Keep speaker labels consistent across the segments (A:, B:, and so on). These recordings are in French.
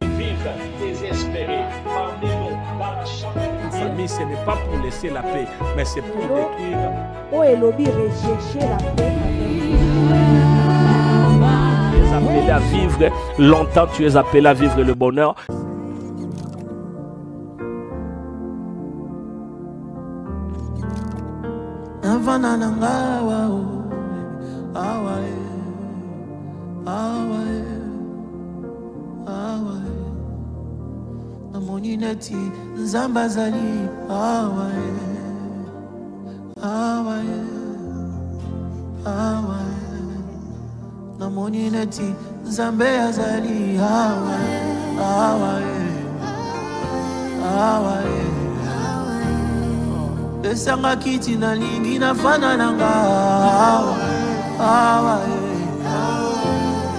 A: Vivre désespéré parmi nous dans la chambre.
B: La famille, ce n'est pas pour laisser la paix, mais c'est pour détruire.
C: Oh, Elobi, rechercher la paix.
B: Tu es appelé à vivre longtemps, tu es appelé à vivre le bonheur.
D: Neti Zambazali awae awae awae namoni neti Zambe azali awae awae awae esanga kiti na lingi na fana nanga awae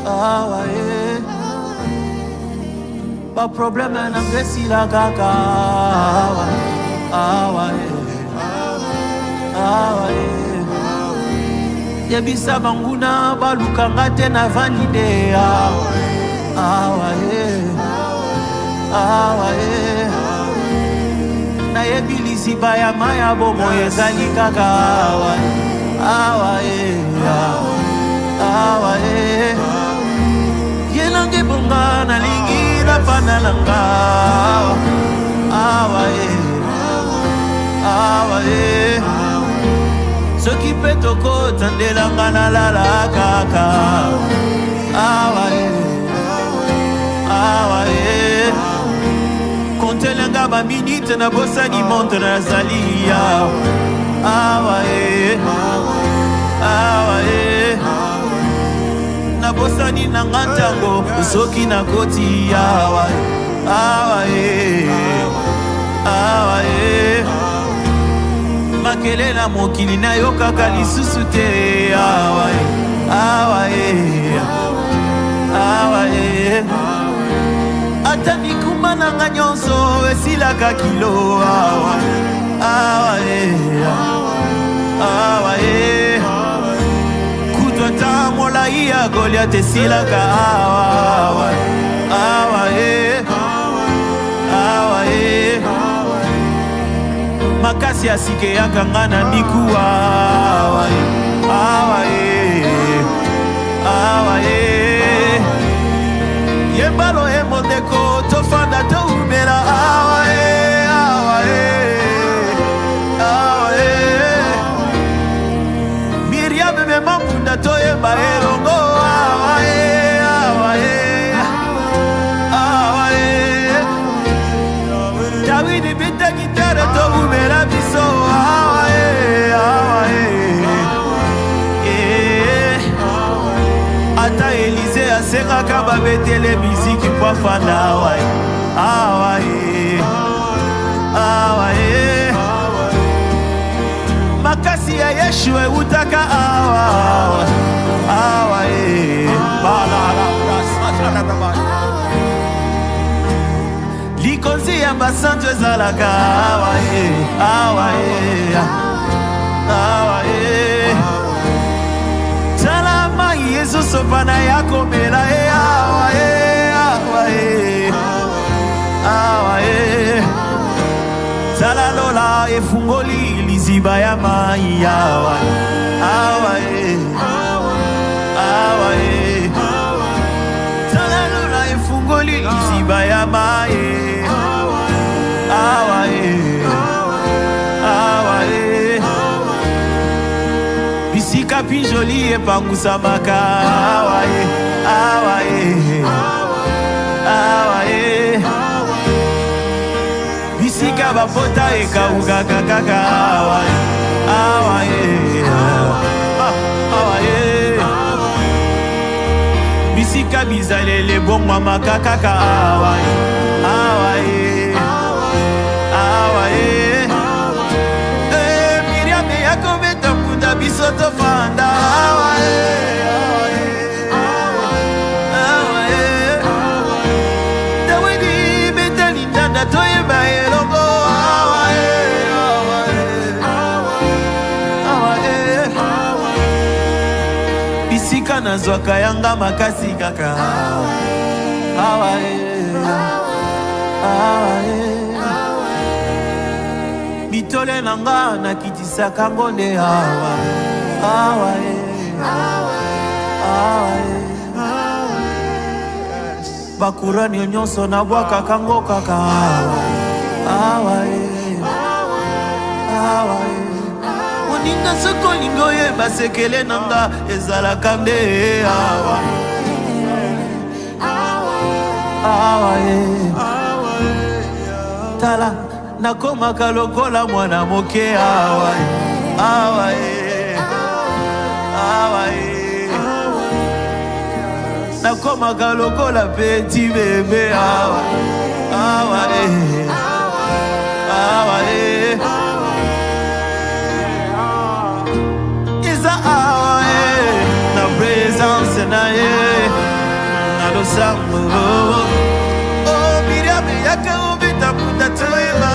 D: awae pas problème na ngesi la kaka awa awa awa yebisa banguna balukanga te na vanide awa awa awa na yebilisi baya maya bomo ezali kaka awa awa awa yelange bonga na lingi Panalanga awae awae ce qui peut toko tandelanga na la kaka awae awae kontelenga ba minute na bossa ni monte na zali awae awae na bosani na ngantango soki na koti awae awae awae makele na mokili na yokaka lisusu te awae awae awae ata mikuma na nga nyonso esilaka kilo awae awae awae ta molai ya Goliath esilaka awa awa awa makasi ya sike yakanga na miku awa awa awa yembalo emondeko tofanda toumela awa awa Mambunda toyemba elongo awae awae awae Dawidi bite gitare tobumela biso awae awae ata Elize asengaka babetele miziki kwa fanda awae awae awae makasi ya Yeshu utaka awa awa likonzi ya basantu ezalaka awa awa awa tala mai ezosopana ya komela awa awa awa tala lola efungoli liziba ya mai awa awa awa tala lola efungoli liziba ya mai awa awa bisika pinjoli epangusamaka awa awa awa bisika bapota ekaukaka kaka awa awa awa bisika bizalele bongwa makakaka awa awa awa Miriam yakobeta mkunda biso tofanda awa Dawidi beteli ndanda toyeba elongo bisika nazwaka yanga makasi kaka awa mitole nanga nakitisaka ngonde awa bakurani nyonso nabwakaka ngo kaka awa moninga sokolinga oyeba sekele nanga ezalaka nde awa tala nakomaka lokola mwana moke awa nakomaka lokola peti bebe awa iza awa na presence na ye na losango miriame yaka obita muda toyeba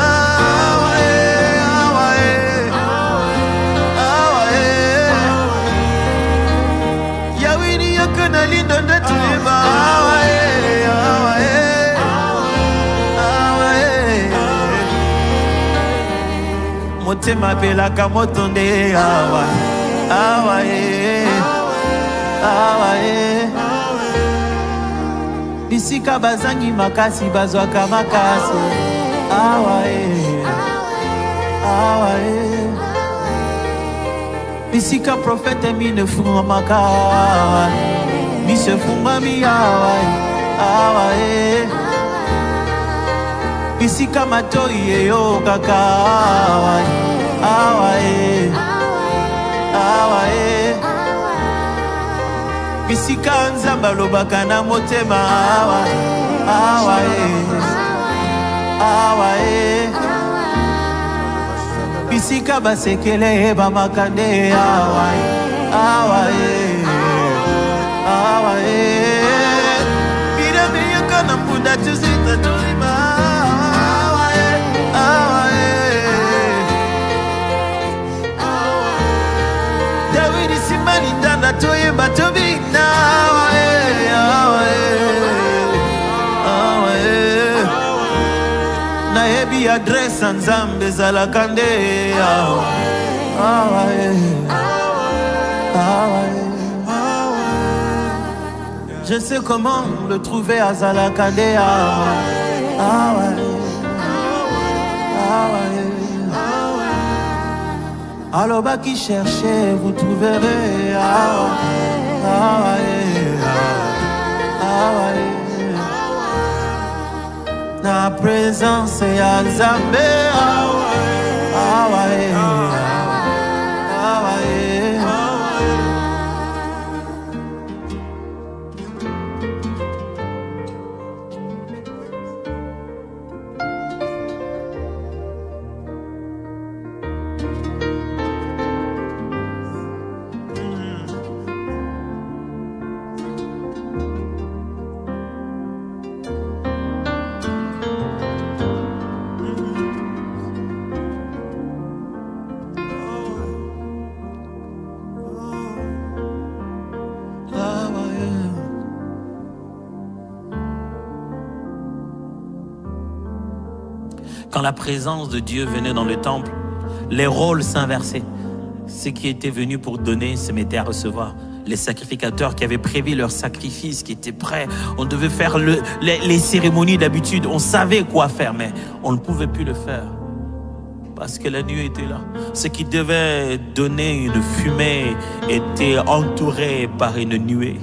D: yawini yaka na lindo nda toyeba motema pelaka moto nde awa bisika bazangi makasi bazwaka makasi bisika profete mine fungamaka mise fungami awa bisika matoi eyo kaka awa bisika nzamba lobaka na motema awa bisika basekele bamakande awa birame yaka na mpunda tuzita tulima dawidi simani ndanda toyeba tobina nayebi adresse nzambe ezalaka nde je sais comment le trouver azalaka nde alobaki cherchez vous trouverez na présence ya Nzambe Quand la présence de Dieu venait dans le temple, les rôles s'inversaient. Ceux qui étaient venus pour donner se mettaient à recevoir. Les sacrificateurs qui avaient prévu leur sacrifice, qui étaient prêts, on devait faire les cérémonies d'habitude, on savait quoi faire, mais on ne pouvait plus le faire parce que la nuit était là. Ceux qui devaient donner une fumée étaient entourés par une nuée.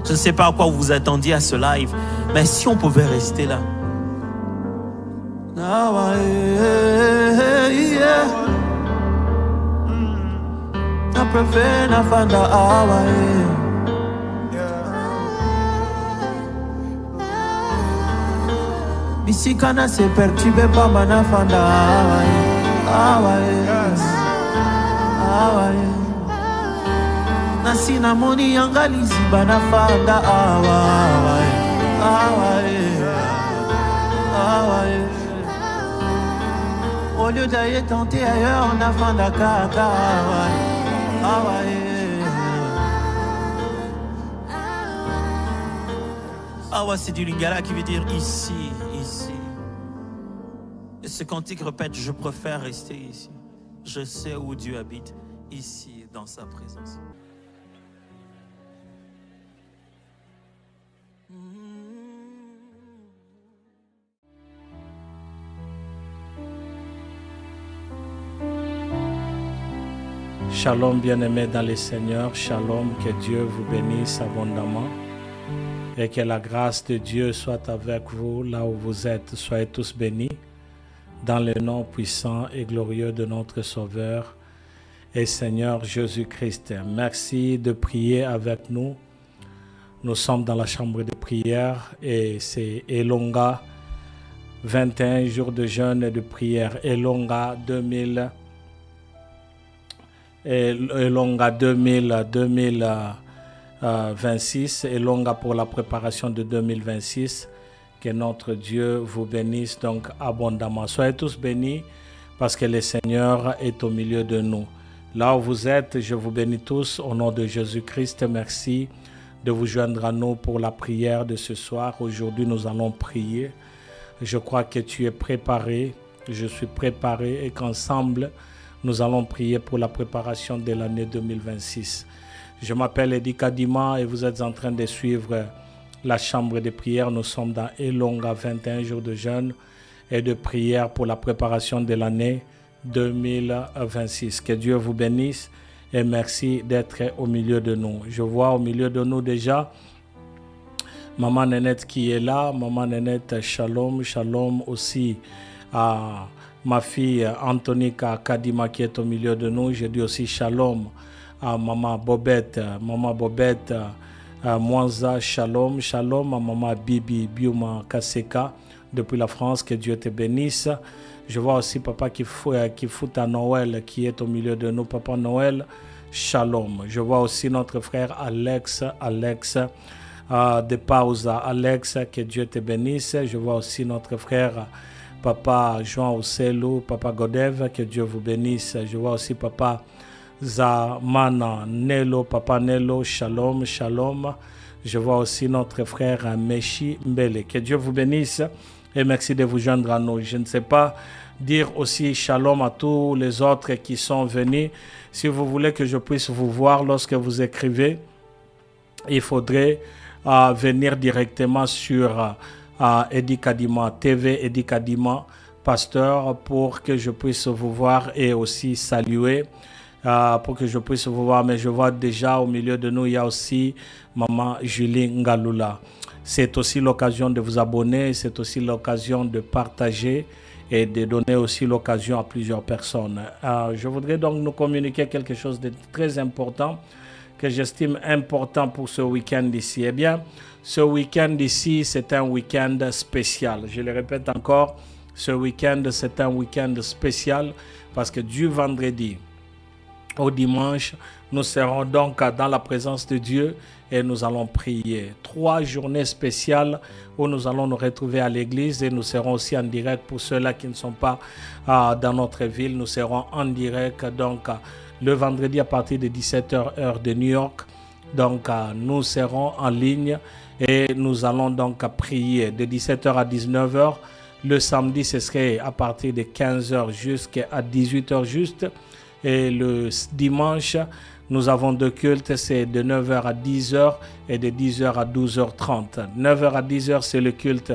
D: Je ne sais pas à quoi vous attendiez à ce live, mais si on pouvait rester là. Bisikana se perturbe pas manafanda Nasina moni yangali zibana fanda au lieu d'aller tenter ailleurs on a fanda kaka Awa, c'est du lingala qui veut dire ici, ici. Et ce cantique répète, je préfère rester ici. Je sais où Dieu habite, ici, dans sa présence.
B: Shalom bien-aimés dans le Seigneur, shalom, que Dieu vous bénisse abondamment et que la grâce de Dieu soit avec vous là où vous êtes. Soyez tous bénis dans le nom puissant et glorieux de notre Sauveur et Seigneur Jésus-Christ. Merci de prier avec nous. Nous sommes dans la chambre de prière et c'est Elonga, 21 jours de jeûne et de prière. Elonga 2026 et Longa pour la préparation de 2026. Que notre Dieu vous bénisse donc abondamment. Soyez tous bénis parce que le Seigneur est au milieu de nous. Là où vous êtes, je vous bénis tous au nom de Jésus-Christ. Merci de vous joindre à nous pour la prière de ce soir. Aujourd'hui, nous allons prier. Je crois que tu es préparé, je suis préparé et qu'ensemble, nous allons prier pour la préparation de l'année 2026. Je m'appelle Eddie Kadima et vous êtes en train de suivre la chambre de prière. Nous sommes dans Elonga, 21 jours de jeûne et de prière pour la préparation de l'année 2026. Que Dieu vous bénisse et merci d'être au milieu de nous. Je vois au milieu de nous déjà Maman Nénette qui est là. Maman Nénette, shalom, shalom aussi à ma fille Antonika Kadima qui est au milieu de nous. Je dis aussi shalom à Maman Bobette, Mwanza, shalom, shalom à Maman Bibi Biuma Kaseka depuis la France. Que Dieu te bénisse. Je vois aussi Papa qui fout à Noël qui est au milieu de nous. Papa Noël, shalom. Je vois aussi notre frère Alex de Pausa. Alex, que Dieu te bénisse. Je vois aussi notre frère Papa Jean Osselu, Papa Godev, que Dieu vous bénisse. Je vois aussi Papa Zamana Nelo, Papa Nelo, shalom, shalom. Je vois aussi notre frère Meshi Mbele. Que Dieu vous bénisse et merci de vous joindre à nous. Je ne sais pas dire aussi shalom à tous les autres qui sont venus. Si vous voulez que je puisse vous voir lorsque vous écrivez, il faudrait venir directement sur Eddie Kadima TV, Eddie Kadima Pasteur, pour que je puisse vous voir et aussi saluer, pour que je puisse vous voir. Mais je vois déjà au milieu de nous, il y a aussi Maman Julie Ngalula. C'est aussi l'occasion de vous abonner, c'est aussi l'occasion de partager et de donner aussi l'occasion à plusieurs personnes. Je voudrais donc nous communiquer quelque chose de très important que j'estime important pour ce week-end ici. Eh bien, ce week-end ici, c'est un week-end spécial. Je le répète encore, ce week-end, c'est un week-end spécial parce que du vendredi au dimanche, nous serons donc dans la présence de Dieu et nous allons prier. 3 journées spéciales où nous allons nous retrouver à l'église et nous serons aussi en direct pour ceux-là qui ne sont pas dans notre ville. Nous serons en direct donc le vendredi à partir de 17h heure de New York. Donc nous serons en ligne et nous allons donc prier de 17h à 19h. Le samedi, ce serait à partir de 15h jusqu'à 18h juste. Et le dimanche, nous avons 2 cultes, c'est de 9h à 10h et de 10h à 12h30. 9h à 10h, c'est le culte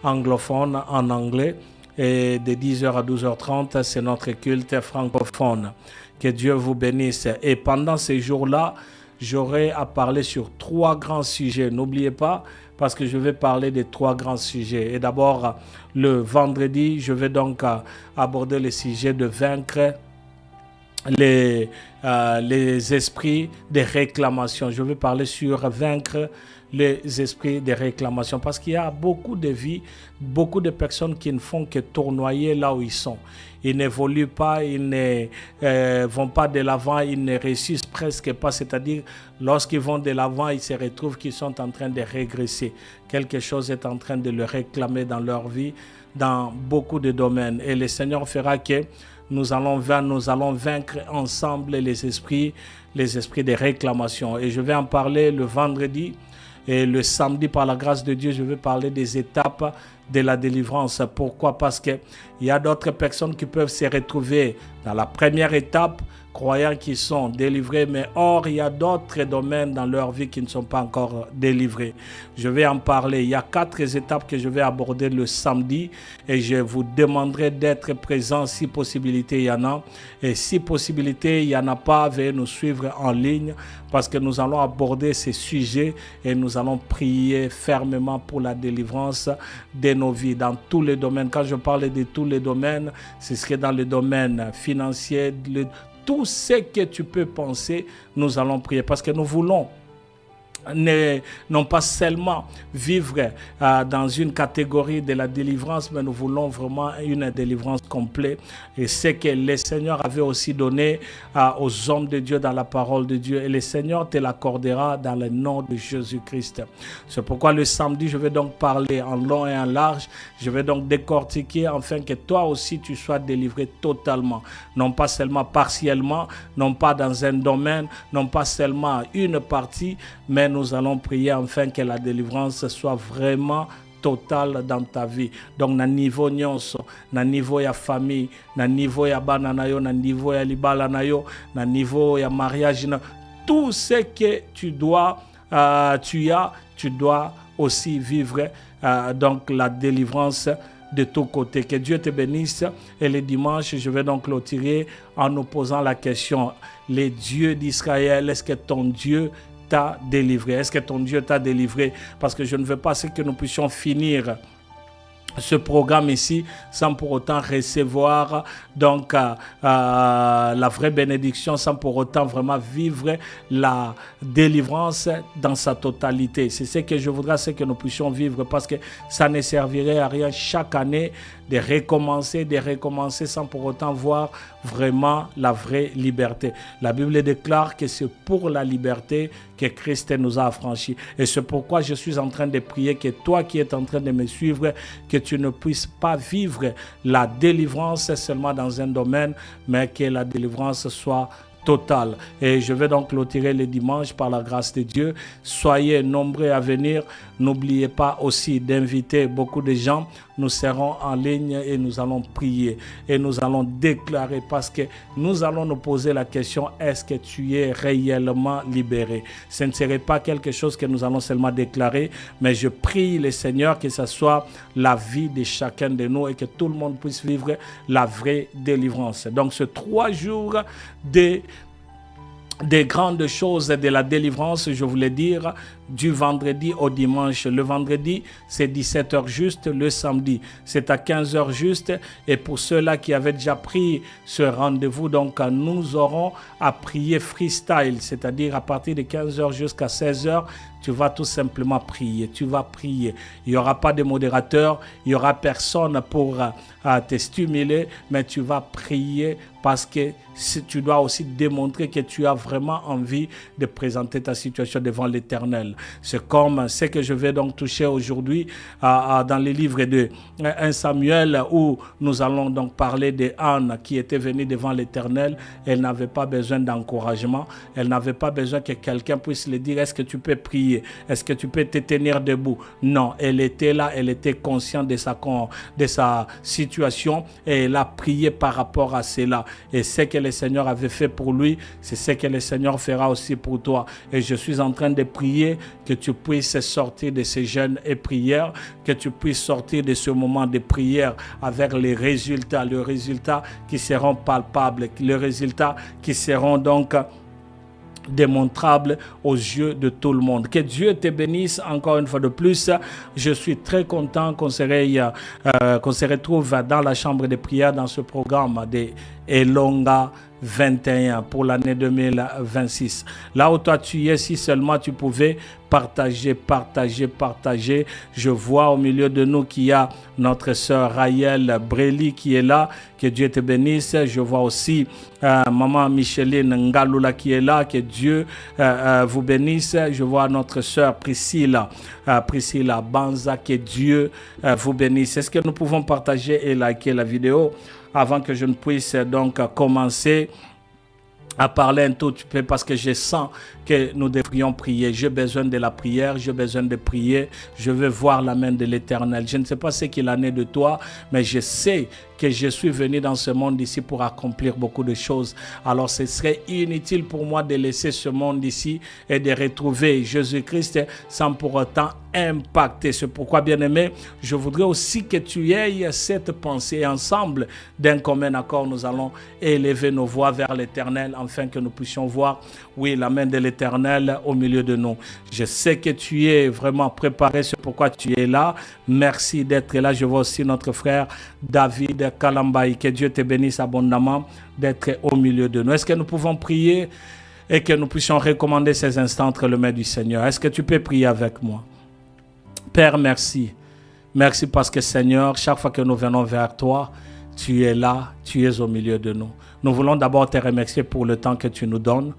B: anglophone en anglais. Et de 10h à 12h30, c'est notre culte francophone. Que Dieu vous bénisse. Et pendant ces jours-là, j'aurai à parler sur 3 grands sujets. N'oubliez pas, parce que je vais parler de 3 grands sujets. Et d'abord, le vendredi, je vais donc aborder le sujet de vaincre les esprits de réclamation. Je vais parler sur vaincre les esprits de réclamation parce qu'il y a beaucoup de vies, beaucoup de personnes qui ne font que tournoyer là où ils sont. Ils n'évoluent pas, ils ne vont pas de l'avant, ils ne réussissent presque pas. C'est-à-dire, lorsqu'ils vont de l'avant, ils se retrouvent qu'ils sont en train de régresser. Quelque chose est en train de le réclamer dans leur vie, dans beaucoup de domaines. Et le Seigneur fera que nous allons vaincre ensemble les esprits de réclamation. Et je vais en parler le vendredi. Et le samedi, par la grâce de Dieu, je vais parler des étapes de la délivrance. Pourquoi? Parce qu'il y a d'autres personnes qui peuvent se retrouver dans la première étape, croyant qu'ils sont délivrés, mais or, il y a d'autres domaines dans leur vie qui ne sont pas encore délivrés. Je vais en parler. Il y a 4 étapes que je vais aborder le samedi et je vous demanderai d'être présent si possibilité il y en a. Et si possibilité il n'y en a pas, veuillez nous suivre en ligne parce que nous allons aborder ces sujets et nous allons prier fermement pour la délivrance de nos vies dans tous les domaines. Quand je parle de tous les domaines, c'est ce qui est dans le domaine financier, tout ce que tu peux penser, nous allons prier parce que nous voulons non pas seulement vivre dans une catégorie de la délivrance, mais nous voulons vraiment une délivrance complète. Et c'est que le Seigneur avait aussi donné aux hommes de Dieu dans la parole de Dieu. Et le Seigneur te l'accordera dans le nom de Jésus-Christ. C'est pourquoi le samedi, je vais donc parler en long et en large. Je vais donc décortiquer afin que toi aussi tu sois délivré totalement. Non pas seulement partiellement, non pas dans un domaine, non pas seulement une partie, mais nous allons prier afin que la délivrance soit vraiment totale dans ta vie. Donc, na niveau nyonso, na niveau ya famille, na niveau ya bana na yo, na niveau ya libala na yo, na niveau ya mariage, tout ce que tu dois, tu dois aussi vivre donc la délivrance de tous côtés. Que Dieu te bénisse. Et le dimanche, je vais donc clôturer en nous posant la question: les dieux d'Israël, est-ce que ton Dieu t'a délivré? Est-ce que ton Dieu t'a délivré? Parce que je ne veux pas que nous puissions finir ce programme ici sans pour autant recevoir donc la vraie bénédiction, sans pour autant vraiment vivre la délivrance dans sa totalité. C'est ce que je voudrais, c'est que nous puissions vivre, parce que ça ne servirait à rien chaque année de recommencer sans pour autant voir vraiment la vraie liberté. La Bible déclare que c'est pour la liberté que Christ nous a affranchis. Et c'est pourquoi je suis en train de prier que toi qui es en train de me suivre, que tu ne puisses pas vivre la délivrance seulement dans un domaine, mais que la délivrance soit totale. Et je vais donc clôturer le dimanche par la grâce de Dieu. Soyez nombreux à venir. N'oubliez pas aussi d'inviter beaucoup de gens. Nous serons en ligne et nous allons prier et nous allons déclarer, parce que nous allons nous poser la question: est-ce que tu es réellement libéré? Ce ne serait pas quelque chose que nous allons seulement déclarer, mais je prie le Seigneur que ce soit la vie de chacun de nous et que tout le monde puisse vivre la vraie délivrance. Donc, ce 3 jours des grandes choses de la délivrance, je voulais dire, du vendredi au dimanche. Le vendredi, c'est 17h juste. Le samedi, c'est à 15h juste. Et pour ceux-là qui avaient déjà pris ce rendez-vous, donc nous aurons à prier freestyle, c'est-à-dire à partir de 15h jusqu'à 16h, tu vas tout simplement prier. Tu vas prier. Il n'y aura pas de modérateur, il n'y aura personne pour te stimuler, mais tu vas prier, parce que tu dois aussi démontrer que tu as vraiment envie de présenter ta situation devant l'Éternel. C'est comme ce que je vais donc toucher aujourd'hui dans les livres de 1 Samuel, où nous allons donc parler de Anne qui était venue devant l'Éternel. Elle n'avait pas besoin d'encouragement. Elle n'avait pas besoin que quelqu'un puisse lui dire: est-ce que tu peux prier? Est-ce que tu peux te tenir debout? Non, elle était là, elle était consciente de sa situation et elle a prié par rapport à cela. Et ce que le Seigneur avait fait pour lui, c'est ce que le Seigneur fera aussi pour toi. Et je suis en train de prier que tu puisses sortir de ces jeûnes et prières, que tu puisses sortir de ce moment de prière avec les résultats qui seront palpables, les résultats qui seront donc démontrable aux yeux de tout le monde. Que Dieu te bénisse encore une fois de plus. Je suis très content qu'on se retrouve dans la chambre de prière dans ce programme de Elonga 21 pour l'année 2026. Là où toi tu es, si seulement tu pouvais partager. Je vois au milieu de nous qu'il y a notre sœur Raël Brély qui est là. Que Dieu te bénisse. Je vois aussi maman Micheline Ngalula qui est là. Que Dieu vous bénisse. Je vois notre sœur Priscilla Banza. Que Dieu vous bénisse. Est-ce que nous pouvons partager et liker la vidéo? avant que je ne puisse donc commencer à parler un tout petit peu parce que je sens que nous devrions prier. J'ai besoin de la prière, j'ai besoin de prier. Je veux voir la main de l'Éternel. Je ne sais pas ce qu'il en est de toi, mais je sais que je suis venu dans ce monde ici pour accomplir beaucoup de choses. Alors ce serait inutile pour moi de laisser ce monde ici et de retrouver Jésus-Christ sans pour autant impacter. C'est pourquoi, bien-aimé, je voudrais aussi que tu aies cette pensée. Ensemble, d'un commun accord, nous allons élever nos voix vers l'Éternel afin que nous puissions voir, oui, la main de l'Éternel au milieu de nous. Je sais que tu es vraiment préparé, c'est pourquoi tu es là. Merci d'être là. Je vois aussi notre frère David Kalambaï. Que Dieu te bénisse abondamment d'être au milieu de nous. Est-ce que nous pouvons prier et que nous puissions recommander ces instants entre les mains du Seigneur? Est-ce que tu peux prier avec moi? Père, merci. Merci parce que, Seigneur, chaque fois que nous venons vers toi, tu es là, tu es au milieu de nous. Nous voulons d'abord te remercier pour le temps que tu nous donnes.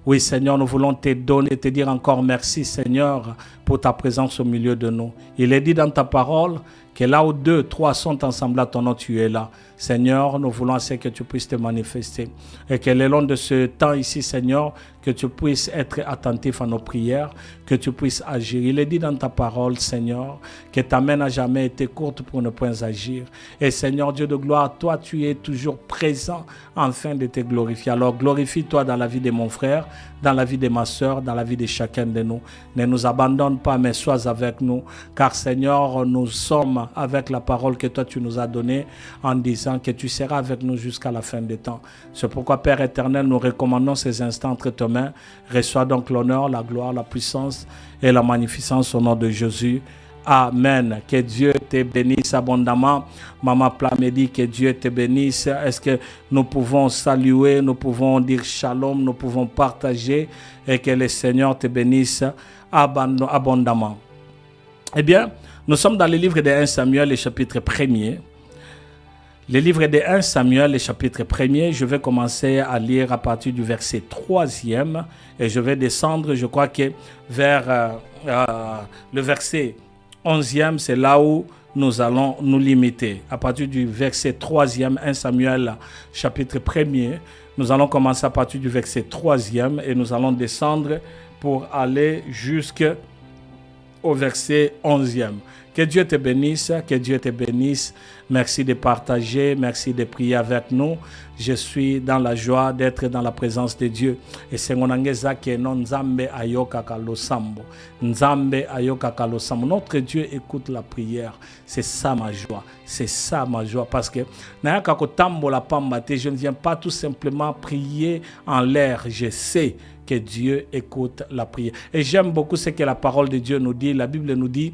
B: Oui, Seigneur, nous voulons te donner, te dire encore merci, Seigneur, pour ta présence au milieu de nous. Il est dit dans ta parole que là où 2, 3 sont ensemble à ton nom, tu es là. Seigneur, nous voulons assez que tu puisses te manifester. Et que le long de ce temps ici, Seigneur, que tu puisses être attentif à nos prières, que tu puisses agir. Il est dit dans ta parole, Seigneur, que ta main n'a jamais été courte pour ne point agir. Et Seigneur, Dieu de gloire, toi, tu es toujours présent afin de te glorifier. Alors glorifie-toi dans la vie de mon frère, dans la vie de ma soeur, dans la vie de chacun de nous. Ne nous abandonne pas, mais sois avec nous. Car Seigneur, nous sommes avec la parole que toi tu nous as donnée en disant que tu seras avec nous jusqu'à la fin des temps. C'est pourquoi, Père éternel, nous recommandons ces instants entre tes mains. Reçois donc l'honneur, la gloire, la puissance et la magnificence au nom de Jésus. Amen. Que Dieu te bénisse abondamment. Maman Plamedi, que Dieu te bénisse. Est-ce que nous pouvons saluer, nous pouvons dire shalom, nous pouvons partager et que le Seigneur te bénisse abondamment. Eh bien, nous sommes dans le livre de 1 Samuel, le chapitre 1er. Le livre de 1 Samuel, le chapitre 1er, je vais commencer à lire à partir du verset 3e et je vais descendre, je crois que vers le verset 11e, c'est là où nous allons nous limiter. À partir du verset 3e, 1 Samuel, chapitre 1er, nous allons commencer à partir du verset 3e et nous allons descendre pour aller jusqu'au verset 11e. Que Dieu te bénisse, que Dieu te bénisse. Merci de partager, merci de prier avec nous. Je suis dans la joie d'être dans la présence de Dieu. Et c'est mon angeza que non Nzambe ayoka kalosambo. Nzambe ayoka kalosambo. Notre Dieu écoute la prière. C'est ça ma joie. C'est ça ma joie. Parce que je ne viens pas tout simplement prier en l'air. Je sais que Dieu écoute la prière. Et j'aime beaucoup ce que la parole de Dieu nous dit. La Bible nous dit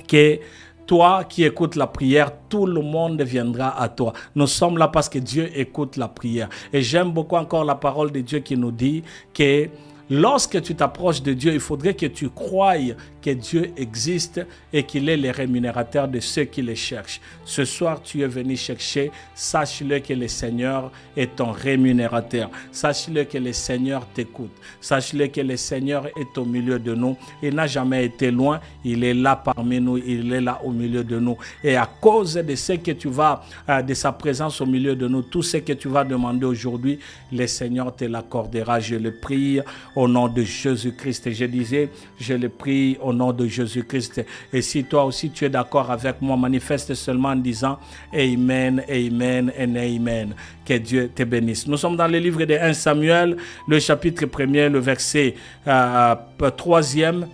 B: que toi qui écoutes la prière, tout le monde viendra à toi. Nous sommes là parce que Dieu écoute la prière. Et j'aime beaucoup encore la parole de Dieu qui nous dit que lorsque tu t'approches de Dieu, il faudrait que tu croies que Dieu existe et qu'il est le rémunérateur de ceux qui le cherchent. Ce soir, tu es venu chercher, sache-le que le Seigneur est ton rémunérateur. Sache-le que le Seigneur t'écoute. Sache-le que le Seigneur est au milieu de nous. Il n'a jamais été loin, il est là parmi nous, il est là au milieu de nous. Et à cause de ce que tu vas, de sa présence au milieu de nous, tout ce que tu vas demander aujourd'hui, le Seigneur te l'accordera. Je le prie au nom de Jésus-Christ. Et je disais, je le prie au nom de Jésus-Christ. Et si toi aussi tu es d'accord avec moi, manifeste seulement en disant Amen, Amen et Amen. Que Dieu te bénisse. Nous sommes dans le livre de 1 Samuel, le chapitre 1er, le verset 3e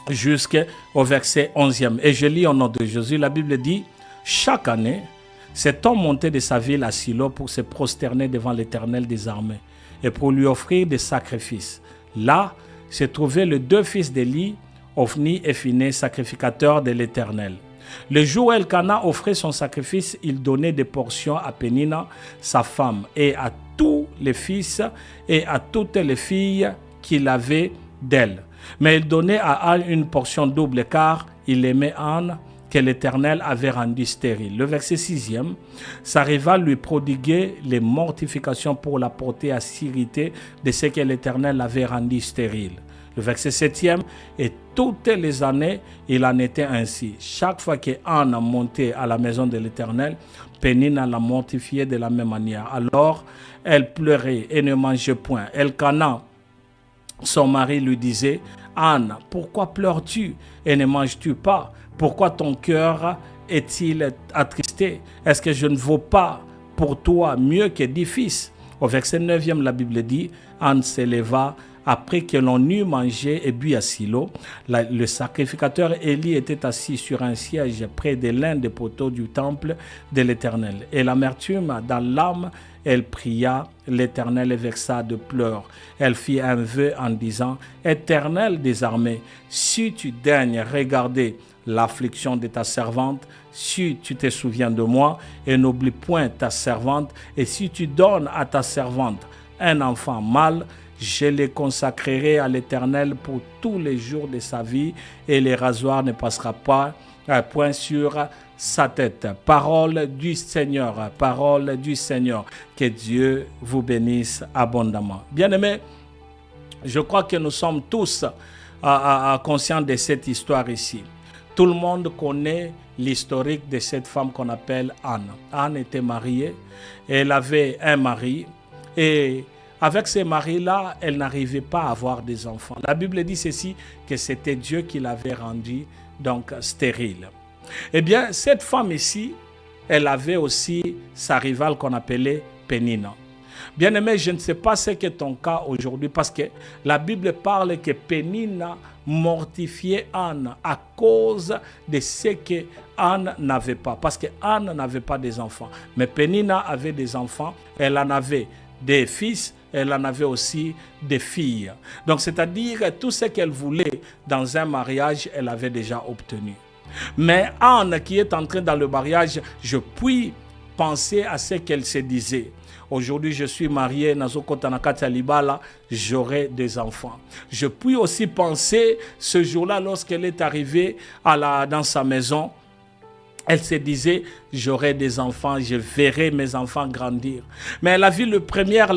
B: jusqu'au verset 11e. Et je lis au nom de Jésus. La Bible dit, chaque année, cet homme montait de sa ville à Silo pour se prosterner devant l'Éternel des armées et pour lui offrir des sacrifices. Là se trouvaient les deux fils d'Élie, Ophni et Phinehas, sacrificateurs de l'Éternel. Le jour où Elkana offrait son sacrifice, il donnait des portions à Pénina, sa femme, et à tous les fils et à toutes les filles qu'il avait d'elle. Mais il donnait à Anne une portion double, car il aimait Anne, que l'Éternel avait rendu stérile. Le verset 6e, s'arriva lui prodiguer les mortifications pour la porter à sirité de ce que l'Éternel avait rendu stérile. Le verset 7e, et toutes les années, il en était ainsi. Chaque fois qu'Anne montait à la maison de l'Éternel Pénina l'a mortifiée de la même manière. Alors, elle pleurait et ne mangeait point. Elkana, son mari, lui disait, Anne, pourquoi pleures-tu et ne manges-tu pas? Pourquoi ton cœur est-il attristé? Est-ce que je ne vaux pas pour toi mieux que 10 fils? Au verset 9e, la Bible dit, Anne s'éleva après que l'on eut mangé et bu à Silo. Le sacrificateur Élie était assis sur un siège près de l'un des poteaux du temple de l'Éternel. Et l'amertume dans l'âme, elle pria l'Éternel et versa de pleurs. Elle fit un vœu en disant, Éternel des armées, si tu daignes regarder l'affliction de ta servante, si tu te souviens de moi et n'oublie point ta servante, et si tu donnes à ta servante un enfant mâle, je le consacrerai à l'Éternel pour tous les jours de sa vie, et le rasoir ne passera pas un point sur sa tête. Parole du Seigneur, parole du Seigneur. Que Dieu vous bénisse abondamment. Bien-aimés, je crois que nous sommes tous conscients de cette histoire ici. Tout le monde connaît l'historique de cette femme qu'on appelle Anne. Anne était mariée, elle avait un mari, et avec ce mari-là, elle n'arrivait pas à avoir des enfants. La Bible dit ceci, que c'était Dieu qui l'avait rendue donc stérile. Eh bien, cette femme ici, elle avait aussi sa rivale qu'on appelait Pénina. Bien-aimé, je ne sais pas ce qu'est ton cas aujourd'hui, parce que la Bible parle que Pénina mortifiait Anne à cause de ce que Anne n'avait pas. Parce que Anne n'avait pas des enfants. Mais Pénina avait des enfants, elle en avait des fils, elle en avait aussi des filles. Donc, c'est-à-dire tout ce qu'elle voulait dans un mariage, elle avait déjà obtenu. Mais Anne, qui est entrée dans le mariage, je puis penser à ce qu'elle se disait. Aujourd'hui, je suis marié, j'aurai des enfants. Je puis aussi penser, ce jour-là, lorsqu'elle est arrivée dans sa maison, elle se disait, j'aurai des enfants, je verrai mes enfants grandir. Mais elle a vu la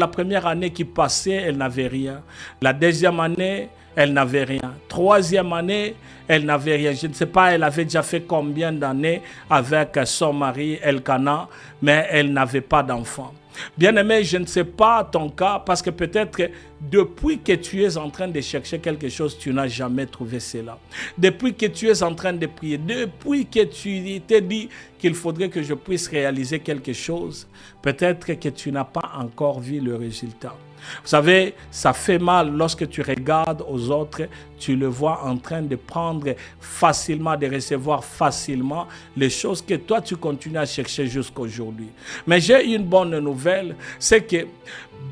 B: première année qui passait, elle n'avait rien. La deuxième année, elle n'avait rien. Troisième année, elle n'avait rien. Je ne sais pas, elle avait déjà fait combien d'années avec son mari Elkana, mais elle n'avait pas d'enfants. Bien-aimé, je ne sais pas ton cas, parce que peut-être que depuis que tu es en train de chercher quelque chose, tu n'as jamais trouvé cela. Depuis que tu es en train de prier, depuis que tu t'es dit qu'il faudrait que je puisse réaliser quelque chose, peut-être que tu n'as pas encore vu le résultat. Vous savez, ça fait mal lorsque tu regardes aux autres, tu le vois en train de prendre facilement, de recevoir facilement les choses que toi tu continues à chercher jusqu'à aujourd'hui. Mais j'ai une bonne nouvelle, c'est que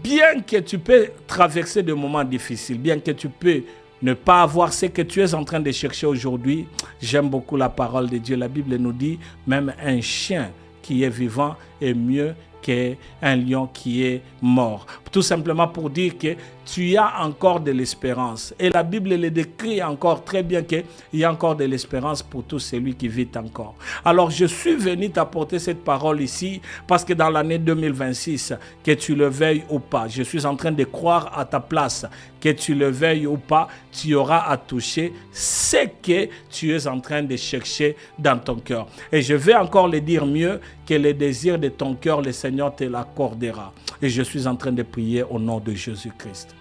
B: bien que tu peux traverser des moments difficiles, bien que tu peux ne pas avoir ce que tu es en train de chercher aujourd'hui, j'aime beaucoup la parole de Dieu. La Bible nous dit, même un chien qui est vivant est mieux qu'un lion qui est mort. Tout simplement pour dire que tu as encore de l'espérance. Et la Bible le décrit encore très bien qu'il y a encore de l'espérance pour tout celui qui vit encore. Alors je suis venu t'apporter cette parole ici parce que dans l'année 2026, que tu le veuilles ou pas, je suis en train de croire à ta place, que tu le veuilles ou pas, tu auras à toucher ce que tu es en train de chercher dans ton cœur. Et je vais encore le dire mieux, que les désirs de ton cœur, le Seigneur te l'accordera. Et je suis en train de prier au nom de Jésus-Christ.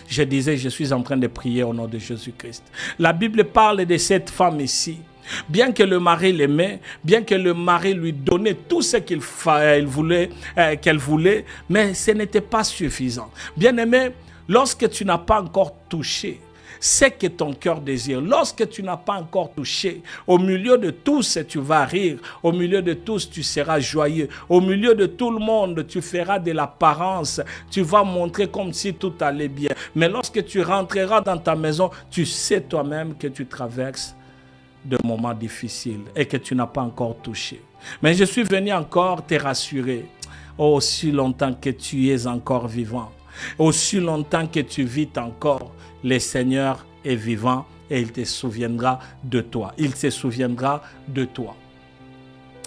B: Je disais, je suis en train de prier au nom de Jésus-Christ. La Bible parle de cette femme ici. Bien que le mari l'aimait, bien que le mari lui donnait tout ce qu'elle voulait, mais ce n'était pas suffisant. Bien-aimé, lorsque tu n'as pas encore touché ce que ton cœur désire, lorsque tu n'as pas encore touché, au milieu de tous, tu vas rire, au milieu de tous, tu seras joyeux, au milieu de tout le monde, tu feras de l'apparence, tu vas montrer comme si tout allait bien. Mais lorsque tu rentreras dans ta maison, tu sais toi-même que tu traverses de moments difficiles et que tu n'as pas encore touché. Mais je suis venu encore te rassurer, aussi longtemps que tu es encore vivant, aussi longtemps que tu vis encore, le Seigneur est vivant et il te souviendra de toi. Il se souviendra de toi.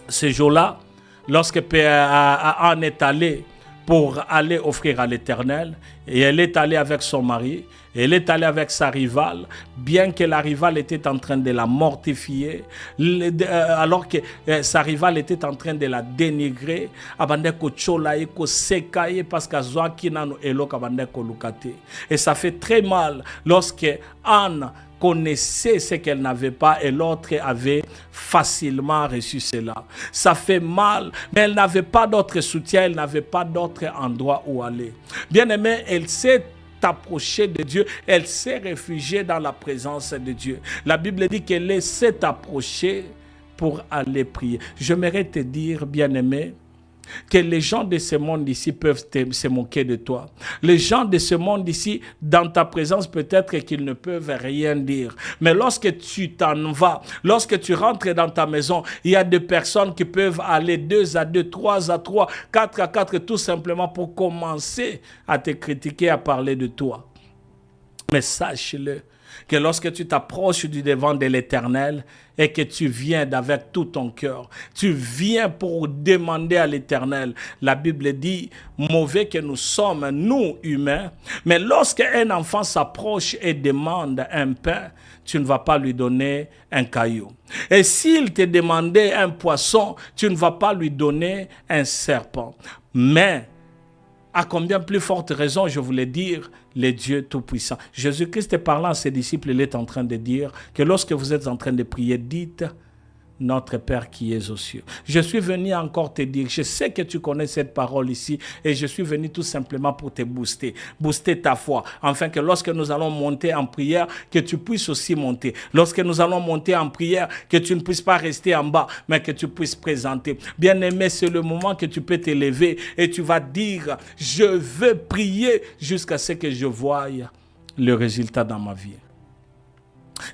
B: Ce jour-là, lorsque Anne est allée pour aller offrir à l'Éternel, et elle est allée avec son mari, Elle est allée avec sa rivale, bien que la rivale était en train de la mortifier, alors que sa rivale était en train de la dénigrer, parce et ça fait très mal lorsque Anne connaissait ce qu'elle n'avait pas et l'autre avait facilement reçu cela. Ça fait mal, mais elle n'avait pas d'autre soutien, elle n'avait pas d'autre endroit où aller. Bien aimé, elle s'est approchée de Dieu, elle s'est réfugiée dans la présence de Dieu. La Bible dit qu'elle s'est approchée pour aller prier. J'aimerais te dire, bien aimé, que les gens de ce monde ici peuvent se moquer de toi. Les gens de ce monde ici, dans ta présence, peut-être qu'ils ne peuvent rien dire. Mais lorsque tu t'en vas, lorsque tu rentres dans ta maison, il y a des personnes qui peuvent aller 2 à 2, 3 à 3, 4 à 4, tout simplement pour commencer à te critiquer, à parler de toi. Mais sache-le, que lorsque tu t'approches du devant de l'Éternel et que tu viens avec tout ton cœur, tu viens pour demander à l'Éternel. La Bible dit, mauvais que nous sommes, nous humains, mais lorsque un enfant s'approche et demande un pain, tu ne vas pas lui donner un caillou. Et s'il te demandait un poisson, tu ne vas pas lui donner un serpent. Mais à combien plus forte raison, je voulais dire, le Dieu Tout-Puissant. Jésus-Christ parlant à ses disciples, il est en train de dire que lorsque vous êtes en train de prier, dites notre Père qui est aux cieux. Je suis venu encore te dire, je sais que tu connais cette parole ici et je suis venu tout simplement pour te booster ta foi, afin que lorsque nous allons monter en prière, que tu puisses aussi monter. Lorsque nous allons monter en prière, que tu ne puisses pas rester en bas, mais que tu puisses présenter. Bien-aimé, c'est le moment que tu peux t'élever et tu vas dire, je veux prier jusqu'à ce que je voie le résultat dans ma vie.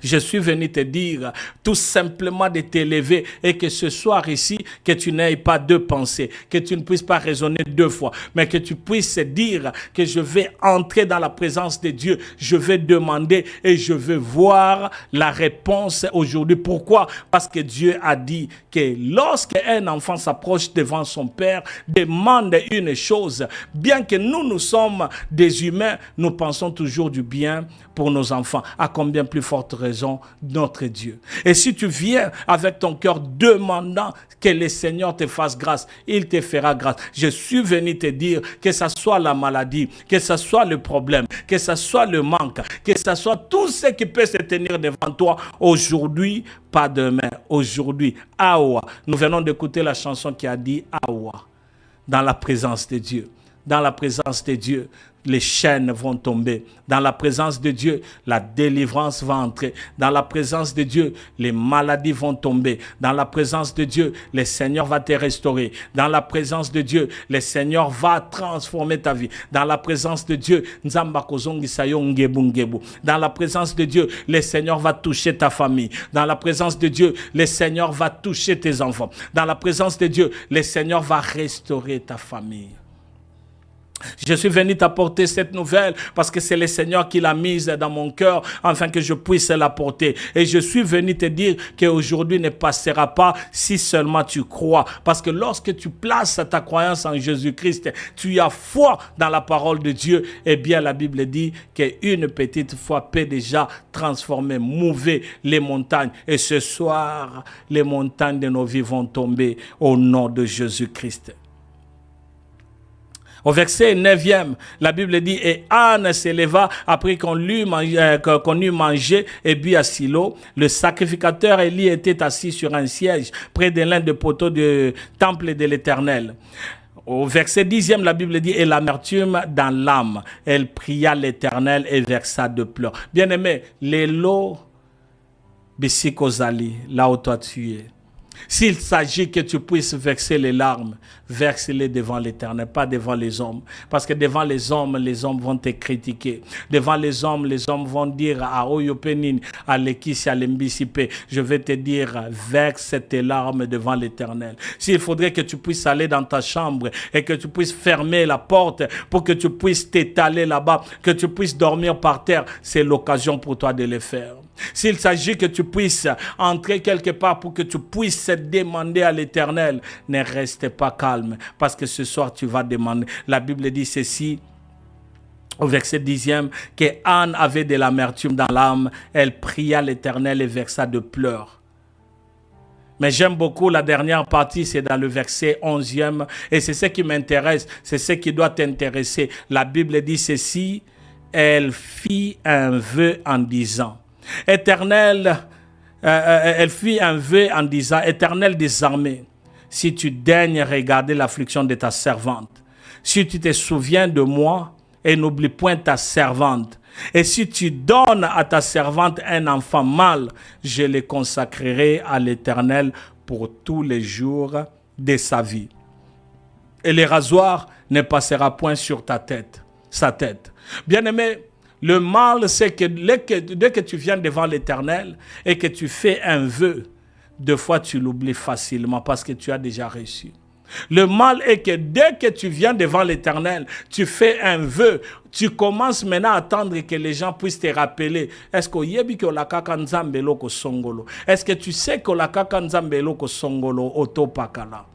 B: Je suis venu te dire tout simplement de t'élever et que ce soir ici, que tu n'aies pas 2 pensées, que tu ne puisses pas raisonner 2 fois, mais que tu puisses dire que je vais entrer dans la présence de Dieu, je vais demander et je vais voir la réponse aujourd'hui. Pourquoi? Parce que Dieu a dit que lorsque un enfant s'approche devant son père, demande une chose, bien que nous sommes des humains, nous pensons toujours du bien pour nos enfants. À combien plus forte raison notre Dieu. Et si tu viens avec ton cœur demandant que le Seigneur te fasse grâce, il te fera grâce. Je suis venu te dire que ce soit la maladie, que ce soit le problème, que ce soit le manque, que ce soit tout ce qui peut se tenir devant toi aujourd'hui, pas demain, aujourd'hui. Awa. Nous venons d'écouter la chanson qui a dit Awa, dans la présence de Dieu. Dans la présence de Dieu, les chaînes vont tomber. Dans la présence de Dieu, la délivrance va entrer. Dans la présence de Dieu, les maladies vont tomber. Dans la présence de Dieu, le Seigneur va te restaurer. Dans la présence de Dieu, le Seigneur va transformer ta vie. Dans la présence de Dieu, dans la présence de Dieu, le Seigneur va toucher ta famille. Dans la présence de Dieu, le Seigneur va toucher tes enfants. Dans la présence de Dieu, le Seigneur va restaurer ta famille. Je suis venu t'apporter cette nouvelle parce que c'est le Seigneur qui l'a mise dans mon cœur afin que je puisse l'apporter. Et je suis venu te dire qu'aujourd'hui ne passera pas si seulement tu crois. Parce que lorsque tu places ta croyance en Jésus-Christ, tu as foi dans la parole de Dieu. Eh bien, la Bible dit qu'une petite foi peut déjà transformer, mouver les montagnes. Et ce soir, les montagnes de nos vies vont tomber au nom de Jésus-Christ. Au verset 9e, la Bible dit, et Anne s'éleva après qu'on eut mangé et bu à Silo. Le sacrificateur Élie était assis sur un siège près de l'un des poteaux du temple de l'Éternel. Au verset 10e, la Bible dit, et l'amertume dans l'âme. Elle pria l'Éternel et versa de pleurs. Bien-aimé, l'élo bisikozali, là où toi tu es. S'il s'agit que tu puisses verser les larmes, verse-les devant l'Éternel, pas devant les hommes. Parce que devant les hommes vont te critiquer. Devant les hommes vont dire à Oyopenin, à l'Ekisi, à l'Embisipe, je vais te dire, verse tes larmes devant l'Éternel. S'il faudrait que tu puisses aller dans ta chambre et que tu puisses fermer la porte pour que tu puisses t'étaler là-bas, que tu puisses dormir par terre, c'est l'occasion pour toi de le faire. S'il s'agit que tu puisses entrer quelque part pour que tu puisses demander à l'Éternel, ne reste pas calme parce que ce soir tu vas demander. La Bible dit ceci, au verset 10e, que Anne avait de l'amertume dans l'âme. Elle pria l'Éternel et versa de pleurs. Mais j'aime beaucoup la dernière partie, c'est dans le verset 11e. Et c'est ce qui m'intéresse, c'est ce qui doit t'intéresser. La Bible dit ceci, elle fit un vœu en disant, Éternel, elle fit un vœu en disant, Éternel des armées, si tu daignes regarder l'affliction de ta servante, si tu te souviens de moi et n'oublie point ta servante, et si tu donnes à ta servante un enfant mâle, je le consacrerai à l'Éternel pour tous les jours de sa vie. Et le rasoir ne passera point sur sa tête. Bien-aimé, le mal, c'est que dès que tu viens devant l'Éternel et que tu fais un vœu, deux fois tu l'oublies facilement parce que tu as déjà reçu. Le mal est que dès que tu viens devant l'Éternel, tu fais un vœu, tu commences maintenant à attendre que les gens puissent te rappeler. Est-ce que tu sais que la kaka nzambe eloko songolo otopakala?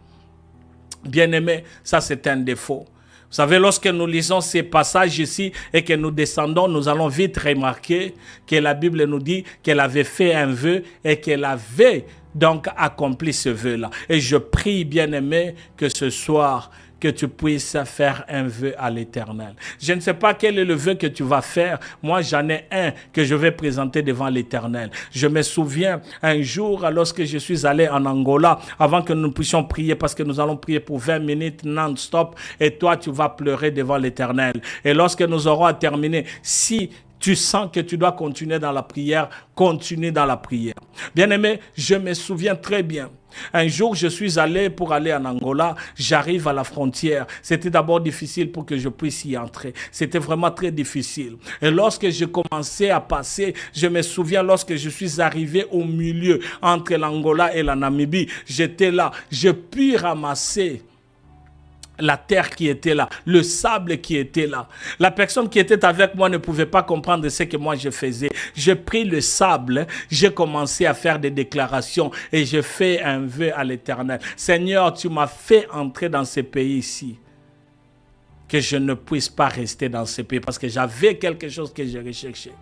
B: Bien-aimé, ça c'est un défaut. Vous savez, lorsque nous lisons ces passages ici et que nous descendons, nous allons vite remarquer que la Bible nous dit qu'elle avait fait un vœu et qu'elle avait donc accompli ce vœu-là. Et je prie, bien-aimé, que ce soir, que tu puisses faire un vœu à l'Éternel. Je ne sais pas quel est le vœu que tu vas faire. Moi, j'en ai un que je vais présenter devant l'Éternel. Je me souviens un jour, lorsque je suis allé en Angola, avant que nous puissions prier, parce que nous allons prier pour 20 minutes non-stop, et toi, tu vas pleurer devant l'Éternel. Et lorsque nous aurons terminé, si tu sens que tu dois continuer dans la prière, continue dans la prière. Bien-aimé, je me souviens très bien. Un jour, je suis allé pour aller en Angola. J'arrive à la frontière. C'était d'abord difficile pour que je puisse y entrer. C'était vraiment très difficile. Et lorsque je commençais à passer, je me souviens lorsque je suis arrivé au milieu entre l'Angola et la Namibie, j'étais là. Je puis ramasser la terre qui était là, le sable qui était là. La personne qui était avec moi ne pouvait pas comprendre ce que moi je faisais. J'ai pris le sable, j'ai commencé à faire des déclarations et j'ai fait un vœu à l'Éternel. Seigneur, tu m'as fait entrer dans ce pays-ci, que je ne puisse pas rester dans ce pays parce que j'avais quelque chose que je recherchais.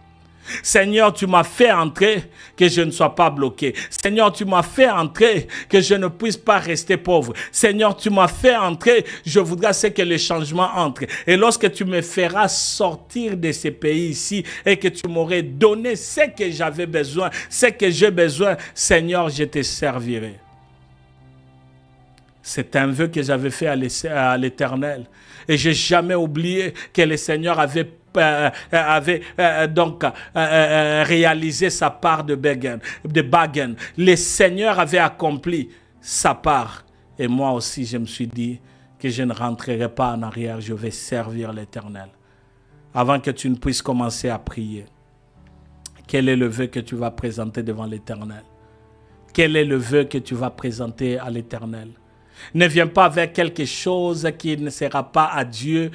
B: Seigneur, tu m'as fait entrer, que je ne sois pas bloqué. Seigneur, tu m'as fait entrer, que je ne puisse pas rester pauvre. Seigneur, tu m'as fait entrer, je voudrais que le changement entre. Et lorsque tu me feras sortir de ce pays ici et que tu m'aurais donné ce que j'avais besoin, ce que j'ai besoin, Seigneur, je te servirai. C'est un vœu que j'avais fait à l'Éternel. Et je n'ai jamais oublié que le Seigneur avait réalisé sa part de bagen. Le Seigneur avait accompli sa part. Et moi aussi, je me suis dit que je ne rentrerai pas en arrière, je vais servir l'Éternel. Avant que tu ne puisses commencer à prier, quel est le vœu que tu vas présenter devant l'Éternel? Quel est le vœu que tu vas présenter à l'Éternel? Ne viens pas avec quelque chose qui ne sera pas à Dieu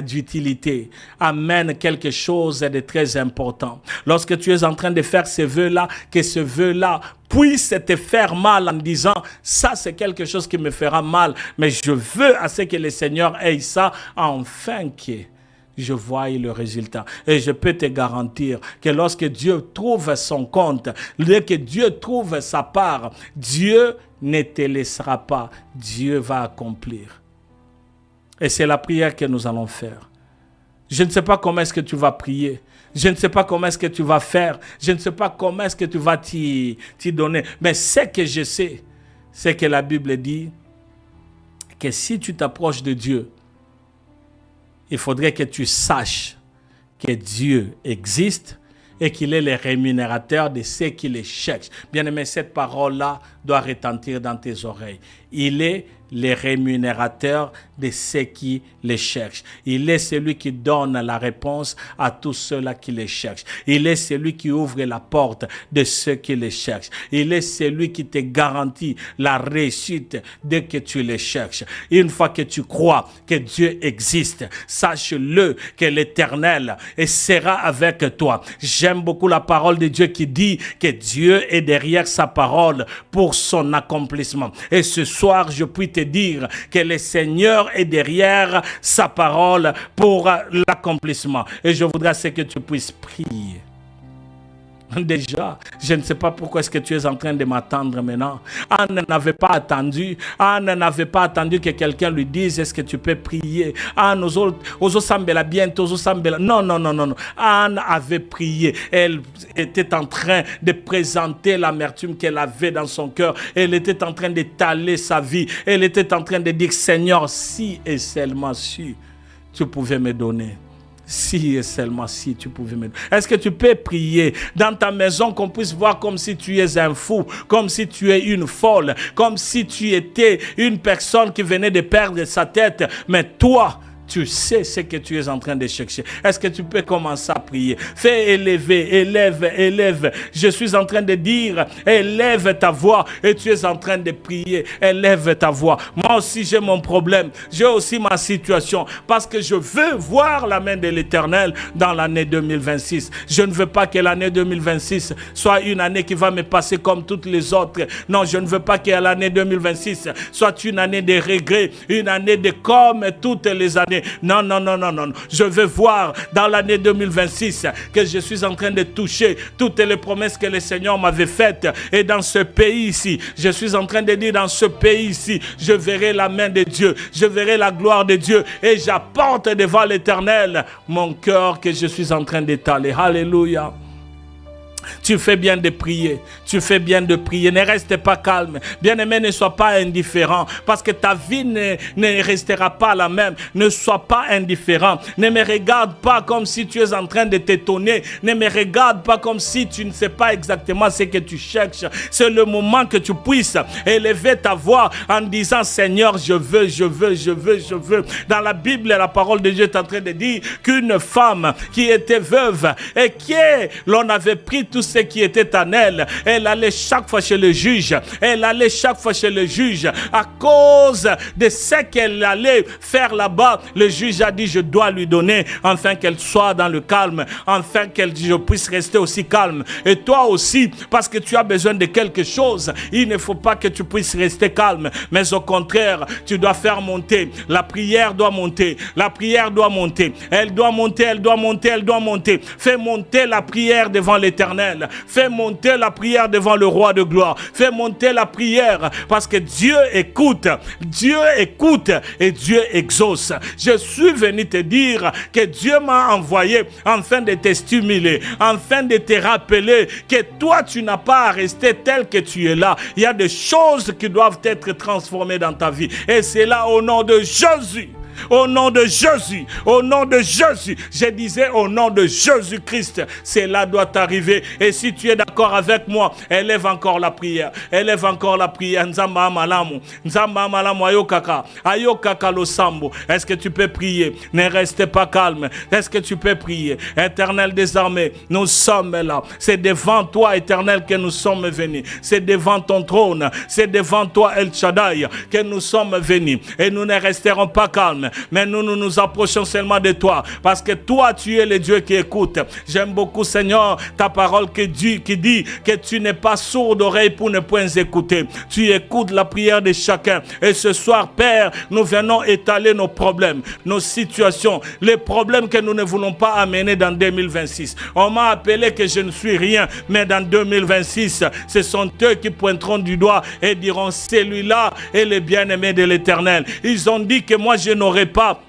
B: d'utilité. Amène quelque chose de très important. Lorsque tu es en train de faire ce vœu-là, que ce vœu-là puisse te faire mal en disant, ça c'est quelque chose qui me fera mal, mais je veux à ce que le Seigneur ait ça, afin que je vois le résultat. Et je peux te garantir que lorsque Dieu trouve son compte, dès que Dieu trouve sa part, Dieu ne te laissera pas. Dieu va accomplir. Et c'est la prière que nous allons faire. Je ne sais pas comment est-ce que tu vas prier. Je ne sais pas comment est-ce que tu vas faire. Je ne sais pas comment est-ce que tu vas t'y donner. Mais ce que je sais, c'est que la Bible dit que si tu t'approches de Dieu, il faudrait que tu saches que Dieu existe et qu'il est le rémunérateur de ceux qui le cherchent. Bien-aimé, cette parole-là doit retentir dans tes oreilles. Il est le rémunérateur de ceux qui les cherchent. Il est celui qui donne la réponse à tous ceux-là qui les cherchent. Il est celui qui ouvre la porte de ceux qui les cherchent. Il est celui qui te garantit la réussite dès que tu les cherches. Une fois que tu crois que Dieu existe, sache-le que l'Éternel sera avec toi. J'aime beaucoup la parole de Dieu qui dit que Dieu est derrière sa parole pour pour son accomplissement. Et ce soir, je puis te dire que le Seigneur est derrière sa parole pour l'accomplissement. Et je voudrais que tu puisses prier. Déjà, je ne sais pas pourquoi est-ce que tu es en train de m'attendre maintenant. Anne n'avait pas attendu. Anne n'avait pas attendu que quelqu'un lui dise est-ce que tu peux prier. Anne, non. Anne avait prié. Elle était en train de présenter l'amertume qu'elle avait dans son cœur. Elle était en train d'étaler sa vie. Elle était en train de dire Seigneur, si et seulement si tu pouvais me donner. Si et seulement si tu pouvais me... Est-ce que tu peux prier dans ta maison qu'on puisse voir comme si tu es un fou, comme si tu es une folle, comme si tu étais une personne qui venait de perdre sa tête, mais toi, tu sais ce que tu es en train de chercher. Est-ce que tu peux commencer à prier? Fais élève. Je suis en train de dire, élève ta voix et tu es en train de prier. Élève ta voix. Moi aussi j'ai mon problème. J'ai aussi ma situation parce que je veux voir la main de l'Éternel dans l'année 2026. Je ne veux pas que l'année 2026 soit une année qui va me passer comme toutes les autres. Non, je ne veux pas que l'année 2026 soit une année de regrets, une année de comme toutes les années. Non. Je veux voir dans l'année 2026 que je suis en train de toucher toutes les promesses que le Seigneur m'avait faites. Et dans ce pays ici, je suis en train de dire dans ce pays ici, je verrai la main de Dieu, je verrai la gloire de Dieu et j'apporte devant l'Éternel mon cœur que je suis en train d'étaler. Alléluia. Tu fais bien de prier. Tu fais bien de prier. Ne reste pas calme. Bien-aimé, ne sois pas indifférent. Parce que ta vie ne restera pas la même. Ne sois pas indifférent. Ne me regarde pas comme si tu es en train de t'étonner. Ne me regarde pas comme si tu ne sais pas exactement ce que tu cherches. C'est le moment que tu puisses élever ta voix en disant Seigneur, je veux. Dans la Bible, la parole de Dieu est en train de dire qu'une femme qui était veuve et qui l'on avait pris tout ce qui était en elle, elle allait chaque fois chez le juge. À cause de ce qu'elle allait faire là-bas, le juge a dit je dois lui donner afin qu'elle soit dans le calme, afin qu'elle je puisse rester aussi calme. Et toi aussi, parce que tu as besoin de quelque chose, il ne faut pas que tu puisses rester calme, mais au contraire, tu dois faire monter. La prière doit monter. Elle doit monter. Fais monter la prière devant l'Éternel. Fais monter la prière devant le roi de gloire. Fais monter la prière parce que Dieu écoute et Dieu exauce. Je suis venu te dire que Dieu m'a envoyé afin de te stimuler, afin de te rappeler que toi tu n'as pas à rester tel que tu es là. Il y a des choses qui doivent être transformées dans ta vie et c'est là au nom de Jésus. Au nom de Jésus, je disais au nom de Jésus-Christ, cela doit arriver. Et si tu es d'accord avec moi, élève encore la prière. Nzamba malamu ayokaka losambo. Est-ce que tu peux prier? Ne reste pas calme. Est-ce que tu peux prier? Éternel des armées, nous sommes là. C'est devant toi, Éternel, que nous sommes venus. C'est devant ton trône. C'est devant toi, El Shaddai, que nous sommes venus. Et nous ne resterons pas calmes. Mais nous approchons seulement de toi parce que toi tu es le Dieu qui écoute. J'aime beaucoup, Seigneur, ta parole qui dit que tu n'es pas sourd d'oreille pour ne point écouter. Tu écoutes la prière de chacun. Et ce soir, Père, nous venons étaler nos problèmes, nos situations, les problèmes que nous ne voulons pas amener dans 2026. On m'a appelé que je ne suis rien, mais dans 2026, ce sont eux qui pointeront du doigt et diront celui-là est le bien-aimé de l'Éternel. Ils ont dit que moi je n'aurais pas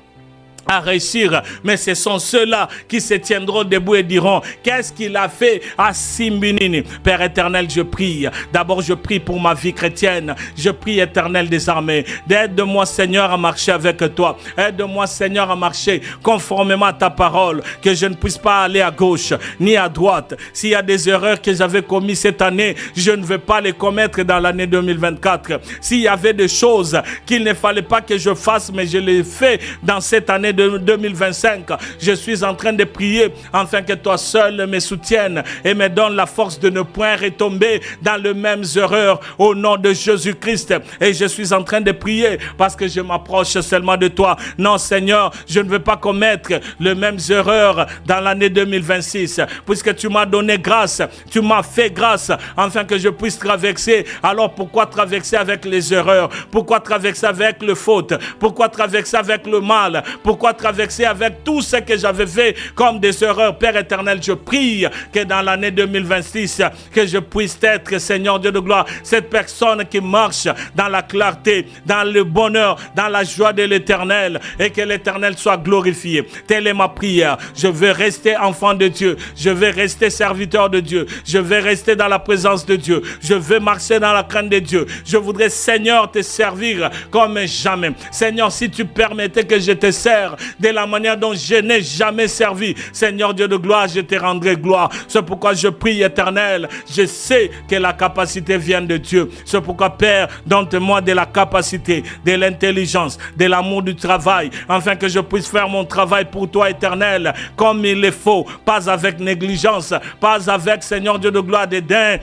B: à réussir, mais ce sont ceux-là qui se tiendront debout et diront qu'est-ce qu'il a fait à Simbinini. Père éternel, je prie. D'abord, je prie pour ma vie chrétienne. Je prie, Éternel des armées, aide-moi, Seigneur, à marcher avec toi. Aide-moi, Seigneur, à marcher conformément à ta parole, que je ne puisse pas aller à gauche ni à droite. S'il y a des erreurs que j'avais commises cette année, je ne veux pas les commettre dans l'année 2024. S'il y avait des choses qu'il ne fallait pas que je fasse, mais je les fais dans cette année de 2025, je suis en train de prier afin que toi seul me soutienne et me donne la force de ne point retomber dans les mêmes erreurs au nom de Jésus-Christ. Et je suis en train de prier parce que je m'approche seulement de toi. Non, Seigneur, je ne veux pas commettre les mêmes erreurs dans l'année 2026, puisque tu m'as donné grâce, tu m'as fait grâce afin que je puisse traverser. Alors pourquoi traverser avec les erreurs? Pourquoi traverser avec le faute? Pourquoi traverser avec le mal? Pourquoi traverser avec tout ce que j'avais fait comme des erreurs? Père éternel, je prie que dans l'année 2026, que je puisse être, Seigneur Dieu de gloire, cette personne qui marche dans la clarté, dans le bonheur, dans la joie de l'éternel, et que l'éternel soit glorifié. Telle est ma prière. Je veux rester enfant de Dieu. Je veux rester serviteur de Dieu. Je veux rester dans la présence de Dieu. Je veux marcher dans la crainte de Dieu. Je voudrais, Seigneur, te servir comme jamais. Seigneur, si tu permettais que je te sers de la manière dont je n'ai jamais servi, Seigneur Dieu de gloire, je te rendrai gloire. C'est pourquoi je prie, éternel. Je sais que la capacité vient de Dieu. C'est pourquoi, Père, donne-moi de la capacité, de l'intelligence, de l'amour du travail, afin que je puisse faire mon travail pour toi, éternel, comme il le faut, pas avec négligence, pas avec, Seigneur Dieu de gloire, dédain.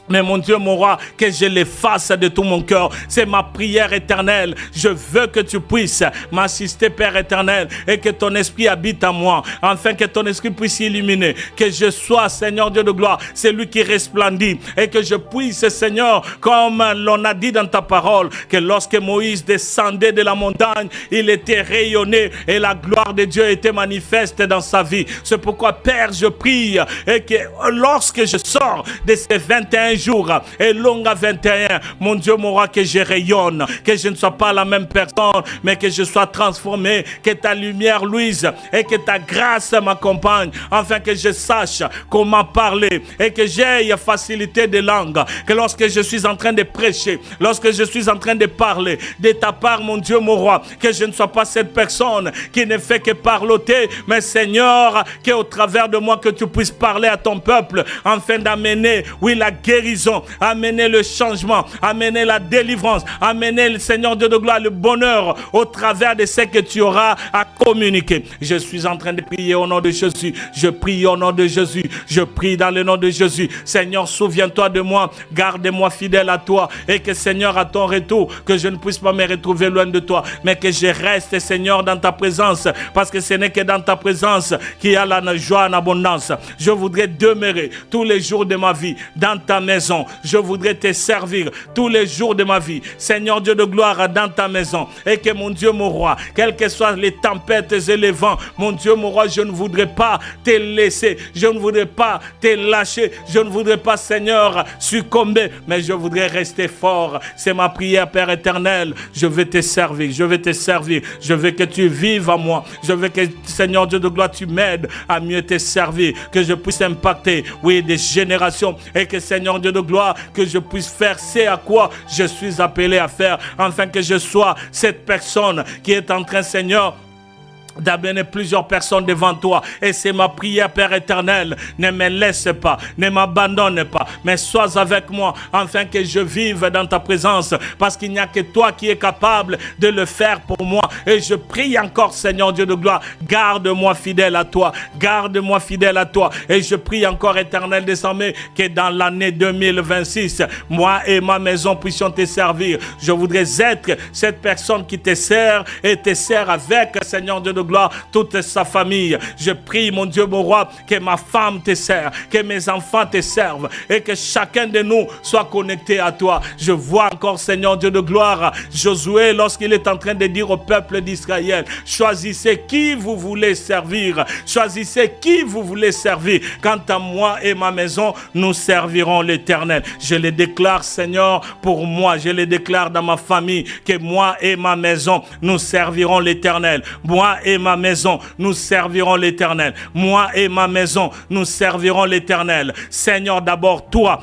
B: Mais mon Dieu, mon roi, que je les fasse de tout mon cœur. C'est ma prière éternelle. Je veux que tu puisses m'assister, Père éternel, et que ton esprit habite en moi, afin que ton esprit puisse illuminer. Que je sois, Seigneur Dieu de gloire, celui qui resplendit, et que je puisse, Seigneur, comme l'on a dit dans ta parole, que lorsque Moïse descendait de la montagne, il était rayonné et la gloire de Dieu était manifeste dans sa vie. C'est pourquoi, Père, je prie, et que lorsque je sors de ces 21 jours et longue à 21, mon Dieu, mon roi, que je rayonne, que je ne sois pas la même personne, mais que je sois transformé, que ta lumière luise et que ta grâce m'accompagne, afin que je sache comment parler et que j'aie facilité de langue, que lorsque je suis en train de prêcher, lorsque je suis en train de parler de ta part, mon Dieu, mon roi, que je ne sois pas cette personne qui ne fait que parloter, mais Seigneur, qu'au travers de moi, que tu puisses parler à ton peuple, afin d'amener, oui, la guérison, amener le changement, amener la délivrance, amener, le Seigneur Dieu de gloire, le bonheur au travers de ce que tu auras à communiquer. Je suis en train de prier au nom de Jésus. Je prie au nom de Jésus. Je prie dans le nom de Jésus. Seigneur, souviens-toi de moi. Garde-moi fidèle à toi. Et que, Seigneur, à ton retour, que je ne puisse pas me retrouver loin de toi, mais que je reste, Seigneur, dans ta présence. Parce que ce n'est que dans ta présence qu'il y a la joie en abondance. Je voudrais demeurer tous les jours de ma vie dans ta maison. Je voudrais te servir tous les jours de ma vie, Seigneur Dieu de gloire, dans ta maison. Et que, mon Dieu, mon roi, quelles que soient les tempêtes et les vents, mon Dieu, mon roi, je ne voudrais pas te laisser, je ne voudrais pas te lâcher, je ne voudrais pas, Seigneur, succomber, mais je voudrais rester fort. C'est ma prière, Père éternel. Je veux te servir, je veux te servir, je veux que tu vives en moi, je veux que, Seigneur Dieu de gloire, tu m'aides à mieux te servir, que je puisse impacter, oui, des générations, et que, Seigneur Dieu de gloire, que je puisse faire ce à quoi je suis appelé à faire, afin que je sois cette personne qui est en train, Seigneur, d'amener plusieurs personnes devant toi. Et c'est ma prière, Père éternel. Ne me laisse pas, ne m'abandonne pas, mais sois avec moi, afin que je vive dans ta présence, parce qu'il n'y a que toi qui es capable de le faire pour moi. Et je prie encore, Seigneur Dieu de gloire, garde-moi fidèle à toi, garde-moi fidèle à toi. Et je prie encore, éternel désormais, que dans l'année 2026, moi et ma maison puissions te servir. Je voudrais être cette personne qui te sert et te sert avec, Seigneur Dieu de gloire, toute sa famille. Je prie, mon Dieu, mon roi, que ma femme te sert, que mes enfants te servent et que chacun de nous soit connecté à toi. Je vois encore, Seigneur Dieu de gloire, Josué, lorsqu'il est en train de dire au peuple d'Israël, choisissez qui vous voulez servir, choisissez qui vous voulez servir. Quant à moi et ma maison, nous servirons l'Éternel. Je le déclare, Seigneur, pour moi, je le déclare dans ma famille, que moi et ma maison, nous servirons l'Éternel. Moi et ma maison, nous servirons l'Éternel. Moi et ma maison, nous servirons l'Éternel. Seigneur, d'abord toi,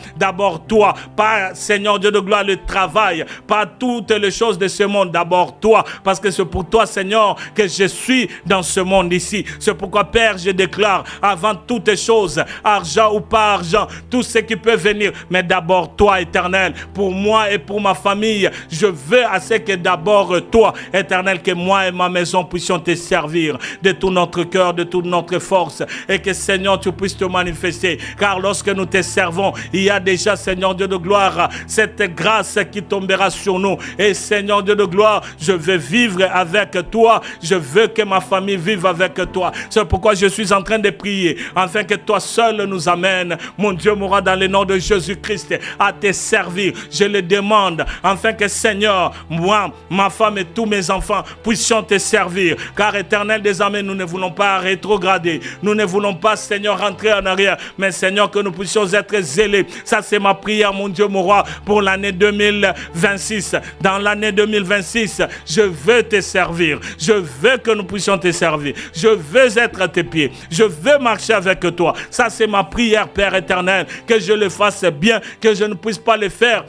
B: pas, Seigneur Dieu de gloire, le travail, pas toutes les choses de ce monde, d'abord toi, parce que c'est pour toi, Seigneur, que je suis dans ce monde ici. C'est pourquoi, Père, je déclare, avant toutes choses, argent ou pas argent, tout ce qui peut venir, mais d'abord toi, Éternel, pour moi et pour ma famille, je veux à ce que d'abord toi, Éternel, que moi et ma maison puissions te servir. servir de tout notre cœur, de toute notre force. Et que, Seigneur, tu puisses te manifester. Car lorsque nous te servons, il y a déjà, Seigneur Dieu de gloire, cette grâce qui tombera sur nous. Et Seigneur Dieu de gloire, je veux vivre avec toi. Je veux que ma famille vive avec toi. C'est pourquoi je suis en train de prier, afin que toi seul nous amène, mon Dieu, mon roi, dans le nom de Jésus-Christ, à te servir. Je le demande, afin que, Seigneur, moi, ma femme et tous mes enfants puissions te servir. Car, Éternel, désormais, nous ne voulons pas rétrograder. Nous ne voulons pas, Seigneur, rentrer en arrière. Mais, Seigneur, que nous puissions être zélés. Ça, c'est ma prière, mon Dieu, mon roi, pour l'année 2026. Dans l'année 2026, je veux te servir. Je veux que nous puissions te servir. Je veux être à tes pieds. Je veux marcher avec toi. Ça, c'est ma prière, Père éternel. Que je le fasse bien, que je ne puisse pas le faire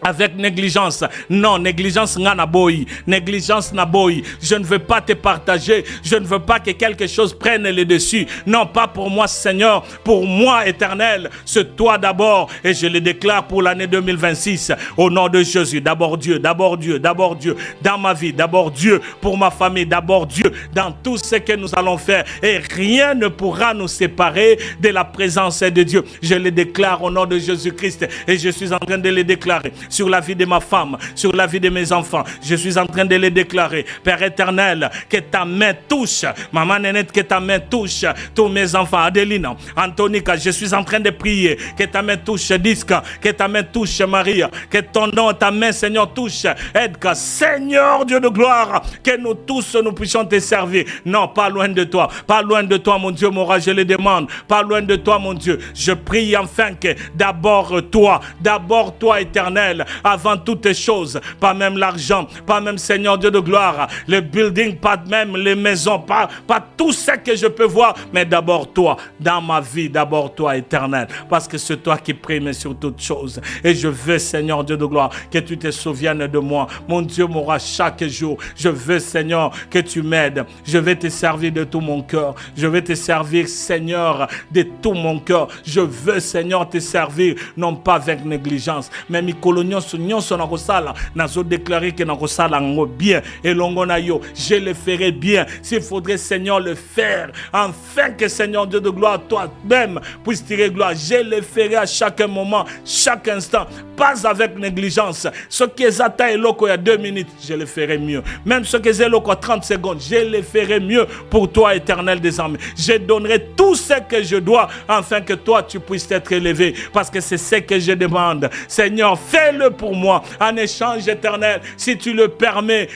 B: avec négligence. Non, négligence n'a boy. Négligence n'a boy. Je ne veux pas te partager. Je ne veux pas que quelque chose prenne le dessus. Non, pas pour moi, Seigneur. Pour moi, éternel, c'est toi d'abord. Et je le déclare pour l'année 2026. Au nom de Jésus. D'abord Dieu, d'abord Dieu, d'abord Dieu. Dans ma vie, d'abord Dieu. Pour ma famille, d'abord Dieu. Dans tout ce que nous allons faire. Et rien ne pourra nous séparer de la présence de Dieu. Je le déclare au nom de Jésus-Christ. Et je suis en train de le déclarer sur la vie de ma femme, sur la vie de mes enfants. Je suis en train de les déclarer. Père éternel, que ta main touche, maman Nénette, que ta main touche tous mes enfants. Adelina, Antonica, je suis en train de prier. Que ta main touche Disca, que ta main touche Maria, que ton nom, ta main, Seigneur, touche Edgar. Seigneur Dieu de gloire, que nous tous nous puissions te servir. Non, pas loin de toi. Pas loin de toi, mon Dieu, mon roi, je le demande. Pas loin de toi, mon Dieu. Je prie enfin que d'abord toi, éternel, avant toutes choses, pas même l'argent, pas même, Seigneur Dieu de gloire, le building, pas même les maisons, pas tout ce que je peux voir, mais d'abord toi, dans ma vie, d'abord toi, éternel, parce que c'est toi qui prime sur toutes choses. Et je veux, Seigneur Dieu de gloire, que tu te souviennes de moi, mon Dieu, mon roi, chaque jour. Je veux, Seigneur, que tu m'aides. Je vais te servir de tout mon cœur. Je vais te servir, Seigneur, de tout mon cœur. Je veux, Seigneur, te servir, non pas avec négligence, mais nyonso na kosala nazo déclarer que na kosala ngo bien et longo na yo, je le ferai bien. S'il faudrait, Seigneur, le faire, afin que, Seigneur Dieu de gloire, toi-même puisse tirer gloire, je le ferai à chaque moment, chaque instant, pas avec négligence. Ce qui est atteint et loco il y a 2 minutes, je le ferai mieux. Même ce qui est loco 30 secondes, je le ferai mieux pour toi, éternel des armées. Je donnerai tout ce que je dois, afin que toi tu puisses être élevé, parce que c'est ce que je demande. Seigneur, fais-le pour moi, en échange, éternel, si tu le permets,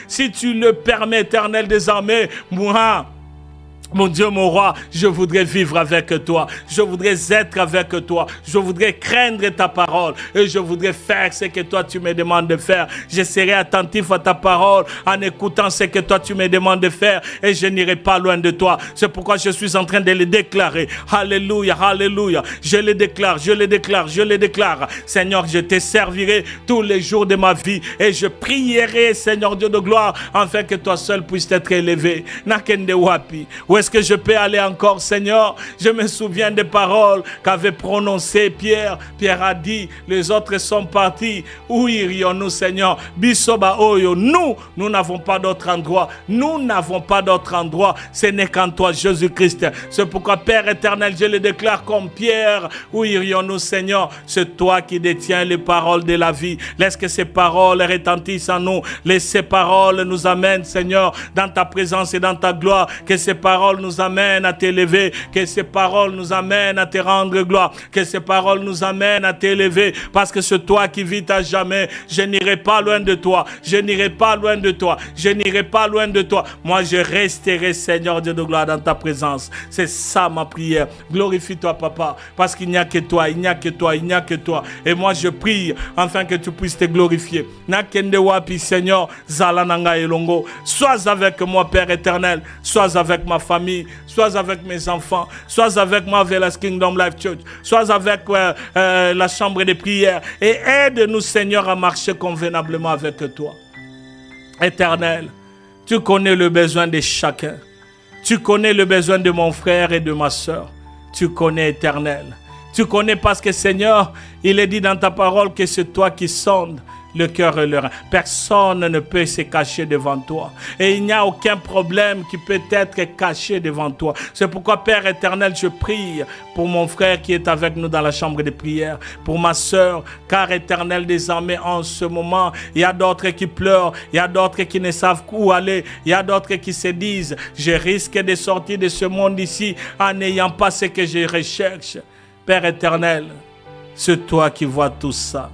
B: éternel des armées, moi, mon Dieu, mon roi, je voudrais vivre avec toi. Je voudrais être avec toi. Je voudrais craindre ta parole. Et je voudrais faire ce que toi tu me demandes de faire. Je serai attentif à ta parole en écoutant ce que toi tu me demandes de faire. Et je n'irai pas loin de toi. C'est pourquoi je suis en train de le déclarer. Alléluia, alléluia. Je le déclare. Seigneur, je te servirai tous les jours de ma vie. Et je prierai, Seigneur Dieu de gloire, afin que toi seul puisses être élevé. Nakende wapi. Est-ce que je peux aller encore, Seigneur? Je me souviens des paroles qu'avait prononcées Pierre. Pierre a dit, les autres sont partis. Où irions-nous, Seigneur? Bisoba oyo. Nous n'avons pas d'autre endroit. Ce n'est qu'en toi, Jésus-Christ. C'est pourquoi, Père éternel, je le déclare comme Pierre. Où irions-nous, Seigneur? C'est toi qui détiens les paroles de la vie. Laisse que ces paroles retentissent en nous. Laisse ces paroles nous amènent, Seigneur, dans ta présence et dans ta gloire. Que ces paroles nous amènent à t'élever, que ces paroles nous amènent à te rendre gloire, que ces paroles nous amènent à t'élever, parce que c'est toi qui vis à jamais. Je n'irai pas loin de toi, moi je resterai, Seigneur Dieu de gloire, dans ta présence. C'est ça ma prière. Glorifie-toi, Papa, parce qu'il n'y a que toi, et moi je prie afin que tu puisses te glorifier. Nakende wapi, Seigneur, Zalananga Elongo, sois avec moi, Père éternel, sois avec ma famille, sois avec mes enfants, sois avec Marvelous Kingdom Life Church, sois avec la chambre de prière, et aide-nous, Seigneur, à marcher convenablement avec toi. Éternel, tu connais le besoin de chacun. Tu connais le besoin de mon frère et de ma soeur. Tu connais, Éternel. Tu connais parce que, Seigneur, il est dit dans ta parole que c'est toi qui sondes le cœur et le rein. Personne ne peut se cacher devant toi. Et il n'y a aucun problème qui peut être caché devant toi. C'est pourquoi, Père éternel, je prie pour mon frère qui est avec nous dans la chambre de prière, pour ma soeur, car éternel, désormais, en ce moment, il y a d'autres qui pleurent, il y a d'autres qui ne savent où aller, il y a d'autres qui se disent, je risque de sortir de ce monde ici en n'ayant pas ce que je recherche. Père éternel, c'est toi qui vois tout ça.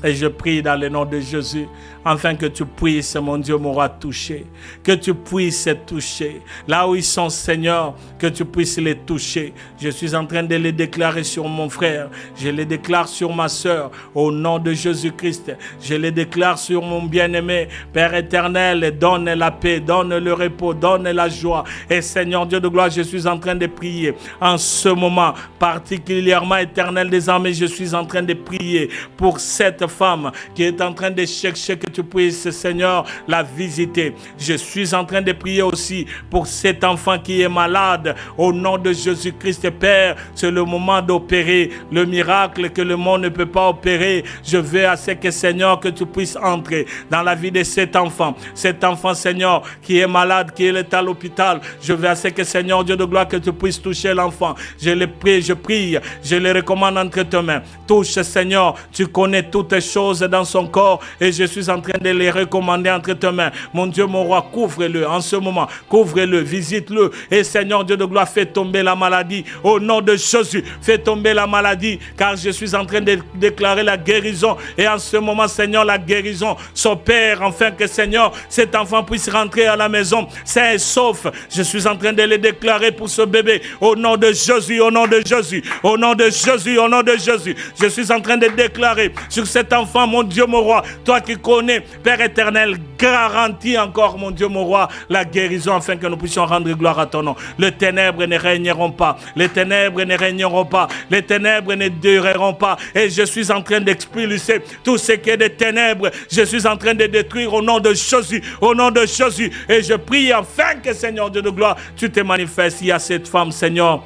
B: Et je prie dans le nom de Jésus, afin que tu puisses, mon Dieu, mon roi, toucher. Que tu puisses toucher. Là où ils sont, Seigneur, que tu puisses les toucher. Je suis en train de les déclarer sur mon frère. Je les déclare sur ma soeur. Au nom de Jésus-Christ. Je les déclare sur mon bien-aimé. Père éternel, donne la paix, donne le repos, donne la joie. Et Seigneur Dieu de gloire, je suis en train de prier. En ce moment, particulièrement éternel des armées, je suis en train de prier pour cette femme qui est en train de chercher que tu puisses, Seigneur, la visiter. Je suis en train de prier aussi pour cet enfant qui est malade. Au nom de Jésus-Christ, Père, c'est le moment d'opérer le miracle que le monde ne peut pas opérer. Je veux à ce que, Seigneur, que tu puisses entrer dans la vie de cet enfant. Cet enfant, Seigneur, qui est malade, qui est à l'hôpital. Je veux à ce que, Seigneur, Dieu de gloire, que tu puisses toucher l'enfant. Je le prie, je le recommande entre tes mains. Touche, Seigneur, tu connais toutes choses dans son corps et je suis en train de les recommander entre tes mains. Mon Dieu, mon roi, couvre-le en ce moment, couvre-le, visite-le et Seigneur Dieu de gloire, fais tomber la maladie au nom de Jésus, fais tomber la maladie car je suis en train de déclarer la guérison et en ce moment, Seigneur, la guérison s'opère afin que, Seigneur, cet enfant puisse rentrer à la maison sain et sauf. Je suis en train de le déclarer pour ce bébé au nom de Jésus, au nom de Jésus, au nom de Jésus, au nom de Jésus. Je suis en train de déclarer sur cet enfant, mon Dieu, mon roi, toi qui connais, Père éternel, garantis encore, mon Dieu, mon roi, la guérison afin que nous puissions rendre gloire à ton nom. Les ténèbres ne régneront pas, les ténèbres ne régneront pas, les ténèbres ne dureront pas. Et je suis en train d'expulser tout ce qui est des ténèbres. Je suis en train de détruire au nom de Jésus, au nom de Jésus. Et je prie afin que, Seigneur Dieu de gloire, tu te manifestes. Il y a cette femme, Seigneur,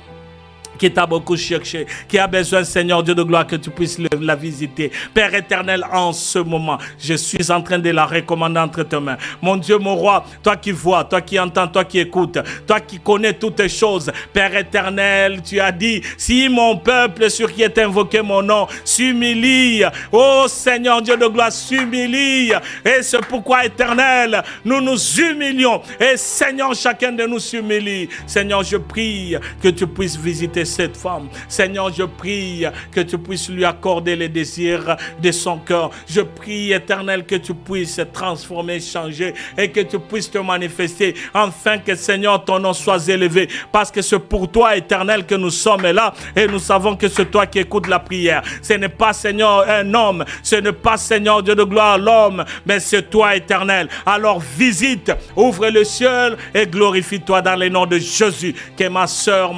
B: qui t'a beaucoup cherché, qui a besoin, Seigneur Dieu de gloire, que tu puisses la visiter. Père éternel, en ce moment, je suis en train de la recommander entre tes mains. Mon Dieu, mon roi, toi qui vois, toi qui entends, toi qui écoutes, toi qui connais toutes choses, Père éternel, tu as dit, si mon peuple sur qui est invoqué mon nom s'humilie, oh Seigneur Dieu de gloire, s'humilie. Et c'est pourquoi, éternel, nous nous humilions. Et Seigneur, chacun de nous s'humilie. Seigneur, je prie que tu puisses visiter cette femme. Seigneur, je prie que tu puisses lui accorder les désirs de son cœur. Je prie, éternel, que tu puisses transformer, changer et que tu puisses te manifester afin que, Seigneur, ton nom soit élevé. Parce que c'est pour toi, éternel, que nous sommes là et nous savons que c'est toi qui écoutes la prière. Ce n'est pas, Seigneur, un homme. Ce n'est pas, Seigneur, Dieu de gloire, l'homme, mais c'est toi, éternel. Alors visite, ouvre le ciel et glorifie-toi dans le nom de Jésus. Que ma soeur,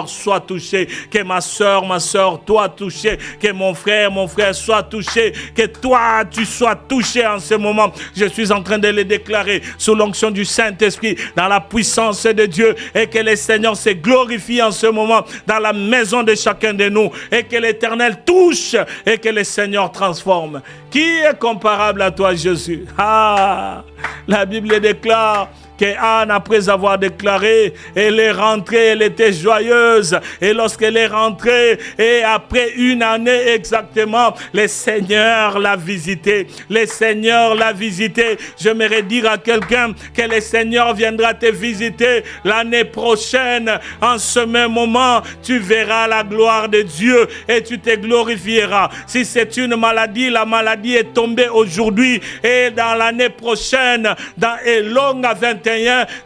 B: soit touché, que ma soeur, toi touché, que mon frère soit touché, que toi tu sois touché en ce moment. Je suis en train de le déclarer sous l'onction du Saint-Esprit, dans la puissance de Dieu, et que le Seigneur se glorifie en ce moment dans la maison de chacun de nous, et que l'Éternel touche et que le Seigneur transforme. Qui est comparable à toi, Jésus? Ah, la Bible déclare que Anne, après avoir déclaré, elle est rentrée, elle était joyeuse. Et lorsqu'elle est rentrée, et après une année exactement, le Seigneur l'a visité. Le Seigneur l'a visité. J'aimerais dire à quelqu'un que le Seigneur viendra te visiter l'année prochaine. En ce même moment, tu verras la gloire de Dieu et tu te glorifieras. Si c'est une maladie, la maladie est tombée aujourd'hui. Et dans l'année prochaine, dans Elong à 21,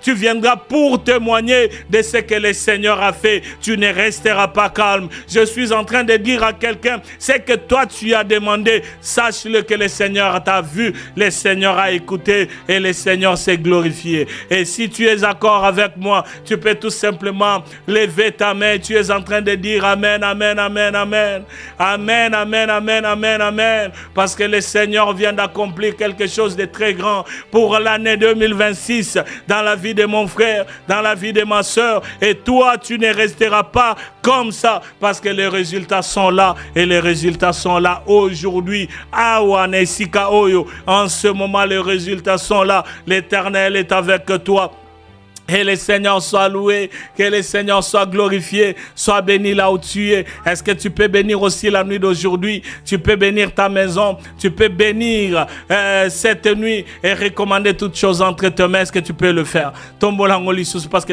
B: tu viendras pour témoigner de ce que le Seigneur a fait. Tu ne resteras pas calme. Je suis en train de dire à quelqu'un, c'est que toi tu as demandé, sache-le que le Seigneur t'a vu, le Seigneur a écouté et le Seigneur s'est glorifié. Et si tu es d'accord avec moi, tu peux tout simplement lever ta main. Tu es en train de dire Amen, Amen, Amen, Amen. Amen, Amen, Amen, Amen, Amen. Parce que le Seigneur vient d'accomplir quelque chose de très grand pour l'année 2026. dans la vie de mon frère, dans la vie de ma soeur. Et toi, tu ne resteras pas comme ça, parce que les résultats sont là, et les résultats sont là aujourd'hui. En ce moment, les résultats sont là. L'Éternel est avec toi. Que le Seigneur soit loué, que le Seigneur soit glorifié, soit béni là où tu es. Est-ce que tu peux bénir aussi la nuit d'aujourd'hui? Tu peux bénir ta maison, tu peux bénir cette nuit et recommander toutes choses entre tes mains. Est-ce que tu peux le faire? Parce que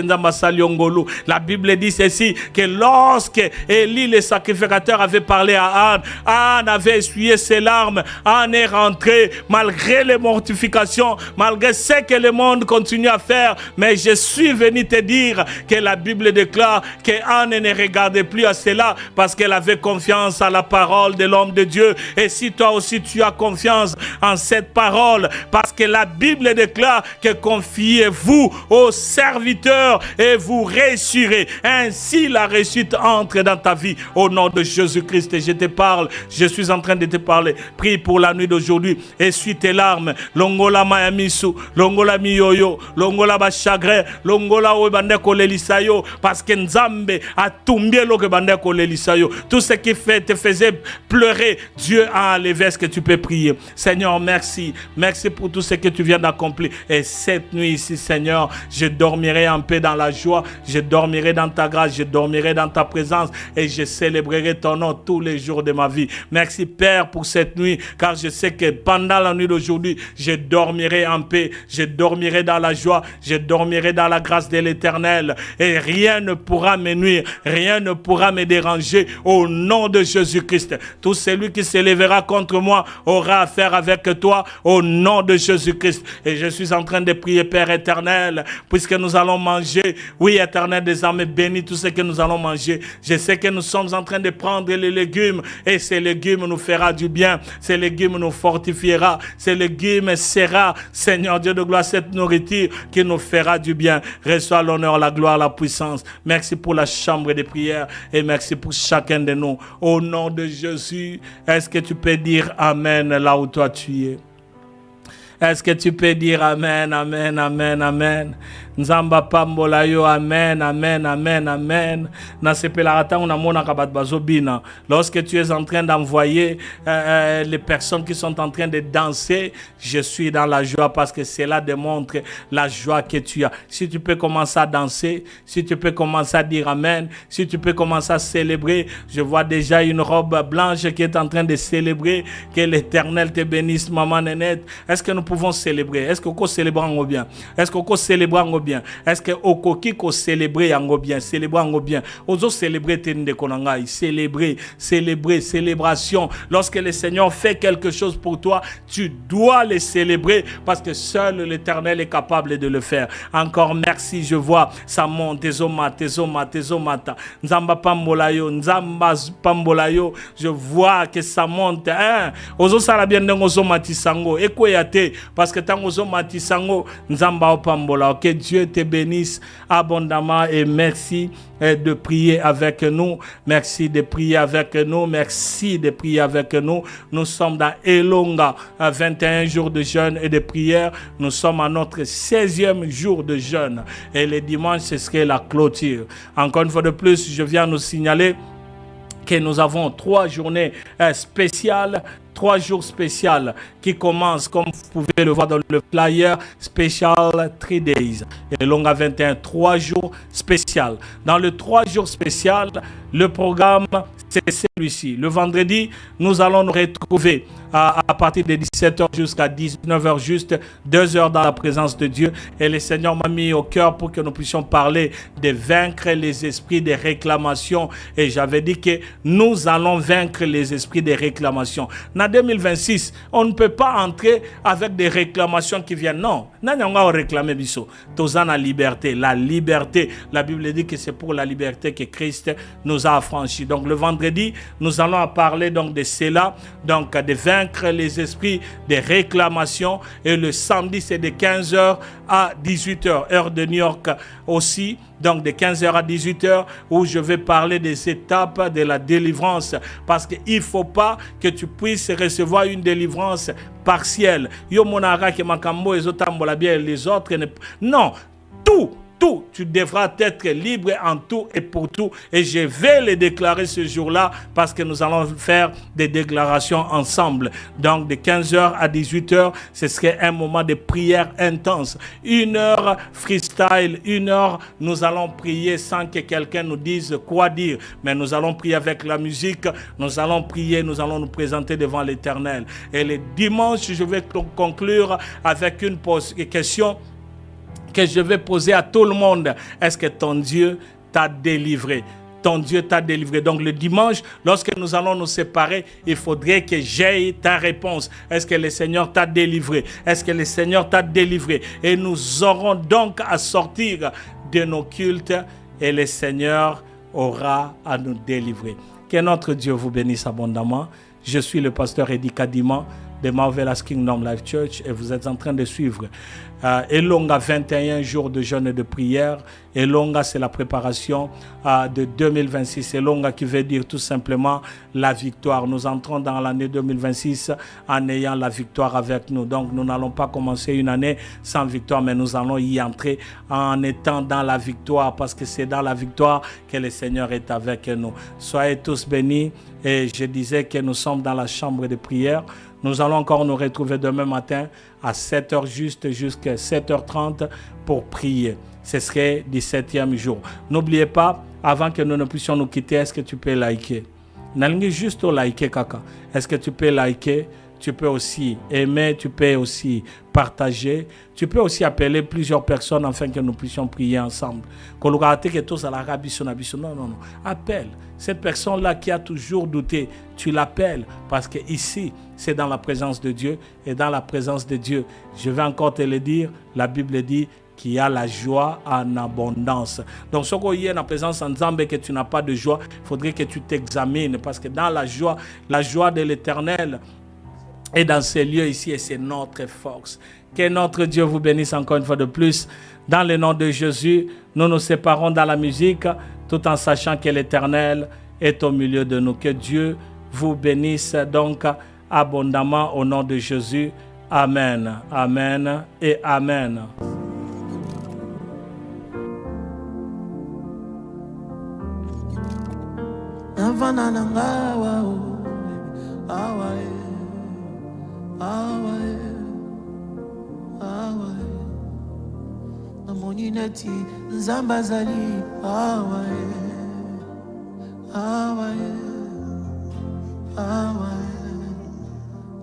B: la Bible dit ceci, que lorsque Élie le sacrificateur avait parlé à Anne, Anne avait essuyé ses larmes, Anne est rentrée malgré les mortifications, malgré ce que le monde continue à faire. Mais je suis venu te dire que la Bible déclare que Anne ne regardait plus à cela parce qu'elle avait confiance à la parole de l'homme de Dieu. Et si toi aussi tu as confiance en cette parole, parce que la Bible déclare que confiez-vous aux serviteurs et vous réussirez. Ainsi la réussite entre dans ta vie au nom de Jésus-Christ. Et je te parle, je suis en train de te parler. Prie pour la nuit d'aujourd'hui. Essuie tes larmes. Longola mayamisu, longola miyoyo, longola ba chagrin, longola o bandeko lelisayo, parce que Nzambe a tombé lo que bandeko lelisayo. Tout ce qui te faisait pleurer, Dieu a enlevé. Est-ce que tu peux prier? Seigneur, merci. Merci pour tout ce que tu viens d'accomplir. Et cette nuit ici, Seigneur, je dormirai en paix dans la joie. Je dormirai dans ta grâce. Je dormirai dans ta présence. Et je célébrerai ton nom tous les jours de ma vie. Merci, Père, pour cette nuit. Car je sais que pendant la nuit d'aujourd'hui, je dormirai en paix. Je dormirai dans la joie. Je dormirai dans la grâce de l'Éternel. Et rien ne pourra me nuire. Rien ne pourra me déranger. Au nom de Jésus-Christ. Tout celui qui se lèvera contre moi aura affaire avec toi. Au nom de Jésus-Christ. Et je suis en train de prier, Père éternel, puisque nous allons manger. Oui, éternel des armées, bénis tout ce que nous allons manger. Je sais que nous sommes en train de prendre les légumes. Et ces légumes nous fera du bien. Ces légumes nous fortifiera. Ces légumes sera, Seigneur Dieu de gloire, cette nourriture qui nous fera du bien. Reçois l'honneur, la gloire, la puissance. Merci pour la chambre de prière et merci pour chacun de nous. Au nom de Jésus, est-ce que tu peux dire Amen là où toi tu es? Est-ce que tu peux dire Amen, Amen, Amen, Amen? Nzamba pambola yo, amen, amen, amen, amen. Na sepelarata on a mona kabat bazobina. Lorsque tu es en train d'envoyer les personnes qui sont en train de danser, je suis dans la joie parce que cela démontre la joie que tu as. Si tu peux commencer à danser, si tu peux commencer à dire amen, si tu peux commencer à célébrer, je vois déjà une robe blanche qui est en train de célébrer, que l'Éternel te bénisse, maman Nénette. Est-ce que nous pouvons célébrer? Est-ce qu'on peut célébrer en bien? Est-ce qu'on peut célébrer en bien? Est-ce que okoki ko célébrer en bien? Célébrer en bien. Ozo célébrer tende konangai. Célébrer, célébrer, célébration. Lorsque le Seigneur fait quelque chose pour toi, tu dois le célébrer parce que seul l'Éternel est capable de le faire. Encore merci, je vois ça monte. Tezomata. Nzamba pambolayo, nzamba pambolayo. Je vois que ça monte. Ozo sala bien ozo matisango. Ekoyate parce que tant ozo matisango nzamba pambola. Que Dieu te bénisse abondamment et merci de prier avec nous. Merci de prier avec nous. Merci de prier avec nous. Nous sommes dans Elonga, 21 jours de jeûne et de prière. Nous sommes à notre 16e jour de jeûne. Et le dimanche, ce serait la clôture. Encore une fois de plus, je viens nous signaler que nous avons 3 journées spéciales. 3 jours spéciaux qui commencent, comme vous pouvez le voir dans le flyer, Special 3 Days. Et Longa 21, 3 jours spéciaux. Dans le 3 jours spécial, le programme, c'est celui-ci. Le vendredi, nous allons nous retrouver à partir de 17h jusqu'à 19h, juste 2 heures dans la présence de Dieu. Et le Seigneur m'a mis au cœur pour que nous puissions parler de vaincre les esprits de réclamation. Et j'avais dit que nous allons vaincre les esprits de réclamation. En 2026, on ne peut pas entrer avec des réclamations qui viennent. Non, nous allons réclamer biso. Tous la liberté. La liberté, la Bible dit que c'est pour la liberté que Christ nous a affranchis. Donc le vendredi, nous allons parler donc de cela, donc de vaincre vaincre les esprits des réclamations. Et le samedi, c'est de 15h à 18h, heure de New York aussi. Donc de 15h à 18h, où je vais parler des étapes de la délivrance. Parce qu'il ne faut pas que tu puisses recevoir une délivrance partielle. Yo monara ke makambo ezotambola bien les autres. Non, tout, tu devras être libre en tout et pour tout. Et je vais le déclarer ce jour-là parce que nous allons faire des déclarations ensemble. Donc de 15h à 18h, ce serait un moment de prière intense. 1 heure freestyle, 1 heure, nous allons prier sans que quelqu'un nous dise quoi dire. Mais nous allons prier avec la musique, nous allons prier, nous allons nous présenter devant l'Éternel. Et le dimanche, je vais conclure avec une question que je vais poser à tout le monde. Est-ce que ton Dieu t'a délivré? Ton Dieu t'a délivré. Donc le dimanche, lorsque nous allons nous séparer, il faudrait que j'aie ta réponse. Est-ce que le Seigneur t'a délivré? Est-ce que le Seigneur t'a délivré? Et nous aurons donc à sortir de nos cultes et le Seigneur aura à nous délivrer. Que notre Dieu vous bénisse abondamment. Je suis le pasteur Eddie Kadima de Marvelous Kingdom Life Church et vous êtes en train de suivre Elonga 21 jours de jeûne et de prière. Elonga, c'est la préparation de 2026. Elonga qui veut dire tout simplement la victoire. Nous entrons dans l'année 2026 en ayant la victoire avec nous. Donc nous n'allons pas commencer une année sans victoire, mais nous allons y entrer en étant dans la victoire, parce que c'est dans la victoire que le Seigneur est avec nous. Soyez tous bénis. Et je disais que nous sommes dans la chambre de prière. Nous allons encore nous retrouver demain matin à 7h juste jusqu'à 7h30 pour prier. Ce serait du 7e jour. N'oubliez pas, avant que nous ne puissions nous quitter, est-ce que tu peux liker? N'allez juste au liker, kaka. Est-ce que tu peux liker? Tu peux aussi aimer, tu peux aussi partager, tu peux aussi appeler plusieurs personnes afin que nous puissions prier ensemble. Non. Appelle cette personne-là qui a toujours douté. Tu l'appelles parce que ici, c'est dans la présence de Dieu. Et dans la présence de Dieu, je vais encore te le dire, la Bible dit qu'il y a la joie en abondance. Donc, si tu es en présence en Zambé que tu n'as pas de joie, il faudrait que tu t'examines, parce que dans la joie de l'Éternel, et dans ces lieux ici, et c'est notre force. Que notre Dieu vous bénisse encore une fois de plus. Dans le nom de Jésus, nous nous séparons dans la musique, tout en sachant que l'Éternel est au milieu de nous. Que Dieu vous bénisse donc abondamment au nom de Jésus. Amen, amen et amen.
E: Neti Zambazali awae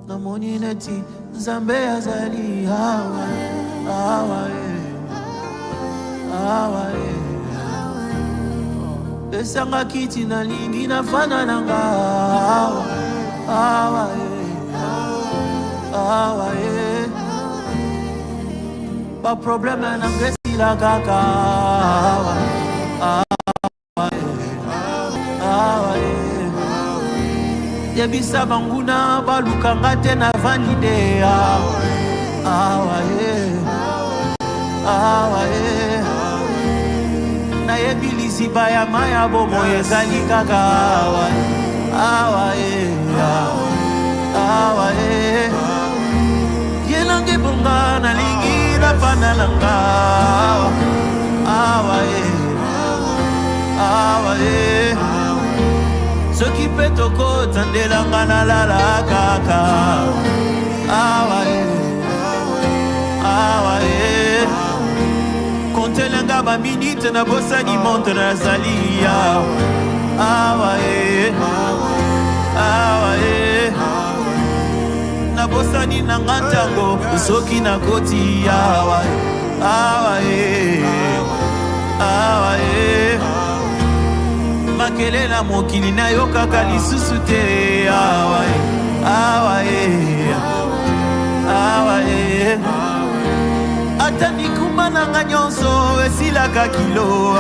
E: namoni neti Zambe azali awae esanga kiti na lingi na fana nanga awae pas problème na la kaka yebisa banguna balukanga te na valide na yebilisi baya maya bomo ezali kaka yelange bonga na lingi la panalanga ce qui peut toko tandelanga na la kaka kontelenga ba minute na bosani monte na zalia na bosani na ngantango soki na koti makele na mokili na yo kaka lisusu te ata mikuma nanga nyonso esilaka kilo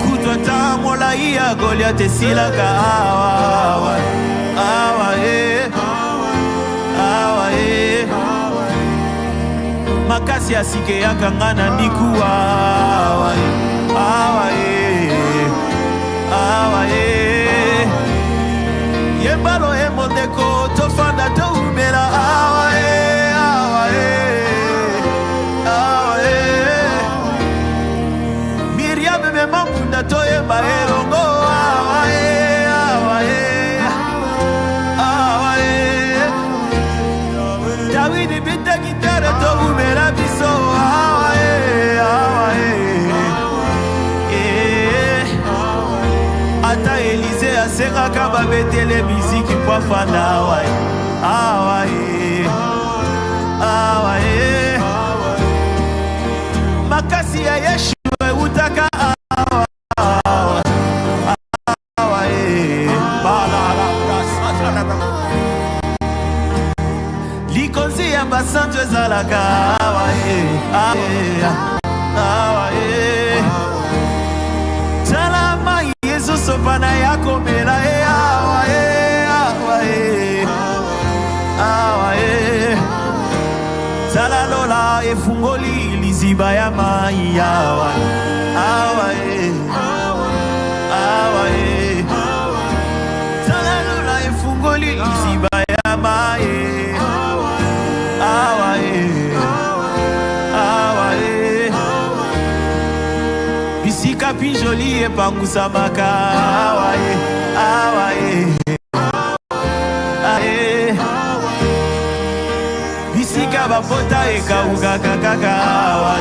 E: kutwa ta mola Ngai ya Goliath esilaka awa awa awa makasi ya sike yakanga na ndikuwa awa awa awa yembalo emondeko tofanda toumela awa awa awa Miriam memamunda toyemba elongo awa awa awa Dawidi bita gitare toumela biso awa awa ata Elize asengaka babetele miziki kwa fanda awa awa awa makasi ya Yeshu eutaka awa awa awa likonzi ya basantu ezalaka awa awa talama Yesu sopana yako mela awa awa awa tala lola efungoli liziba ya mai awa awa awa tala lola efungoli liziba ya mai awa awa bisika pinjoli epangusamaka awa awa bisika bapota ekaukaka kaka awa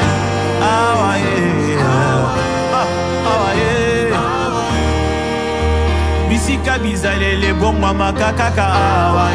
E: awa awa bisika bizalele bongwamaka kaka awa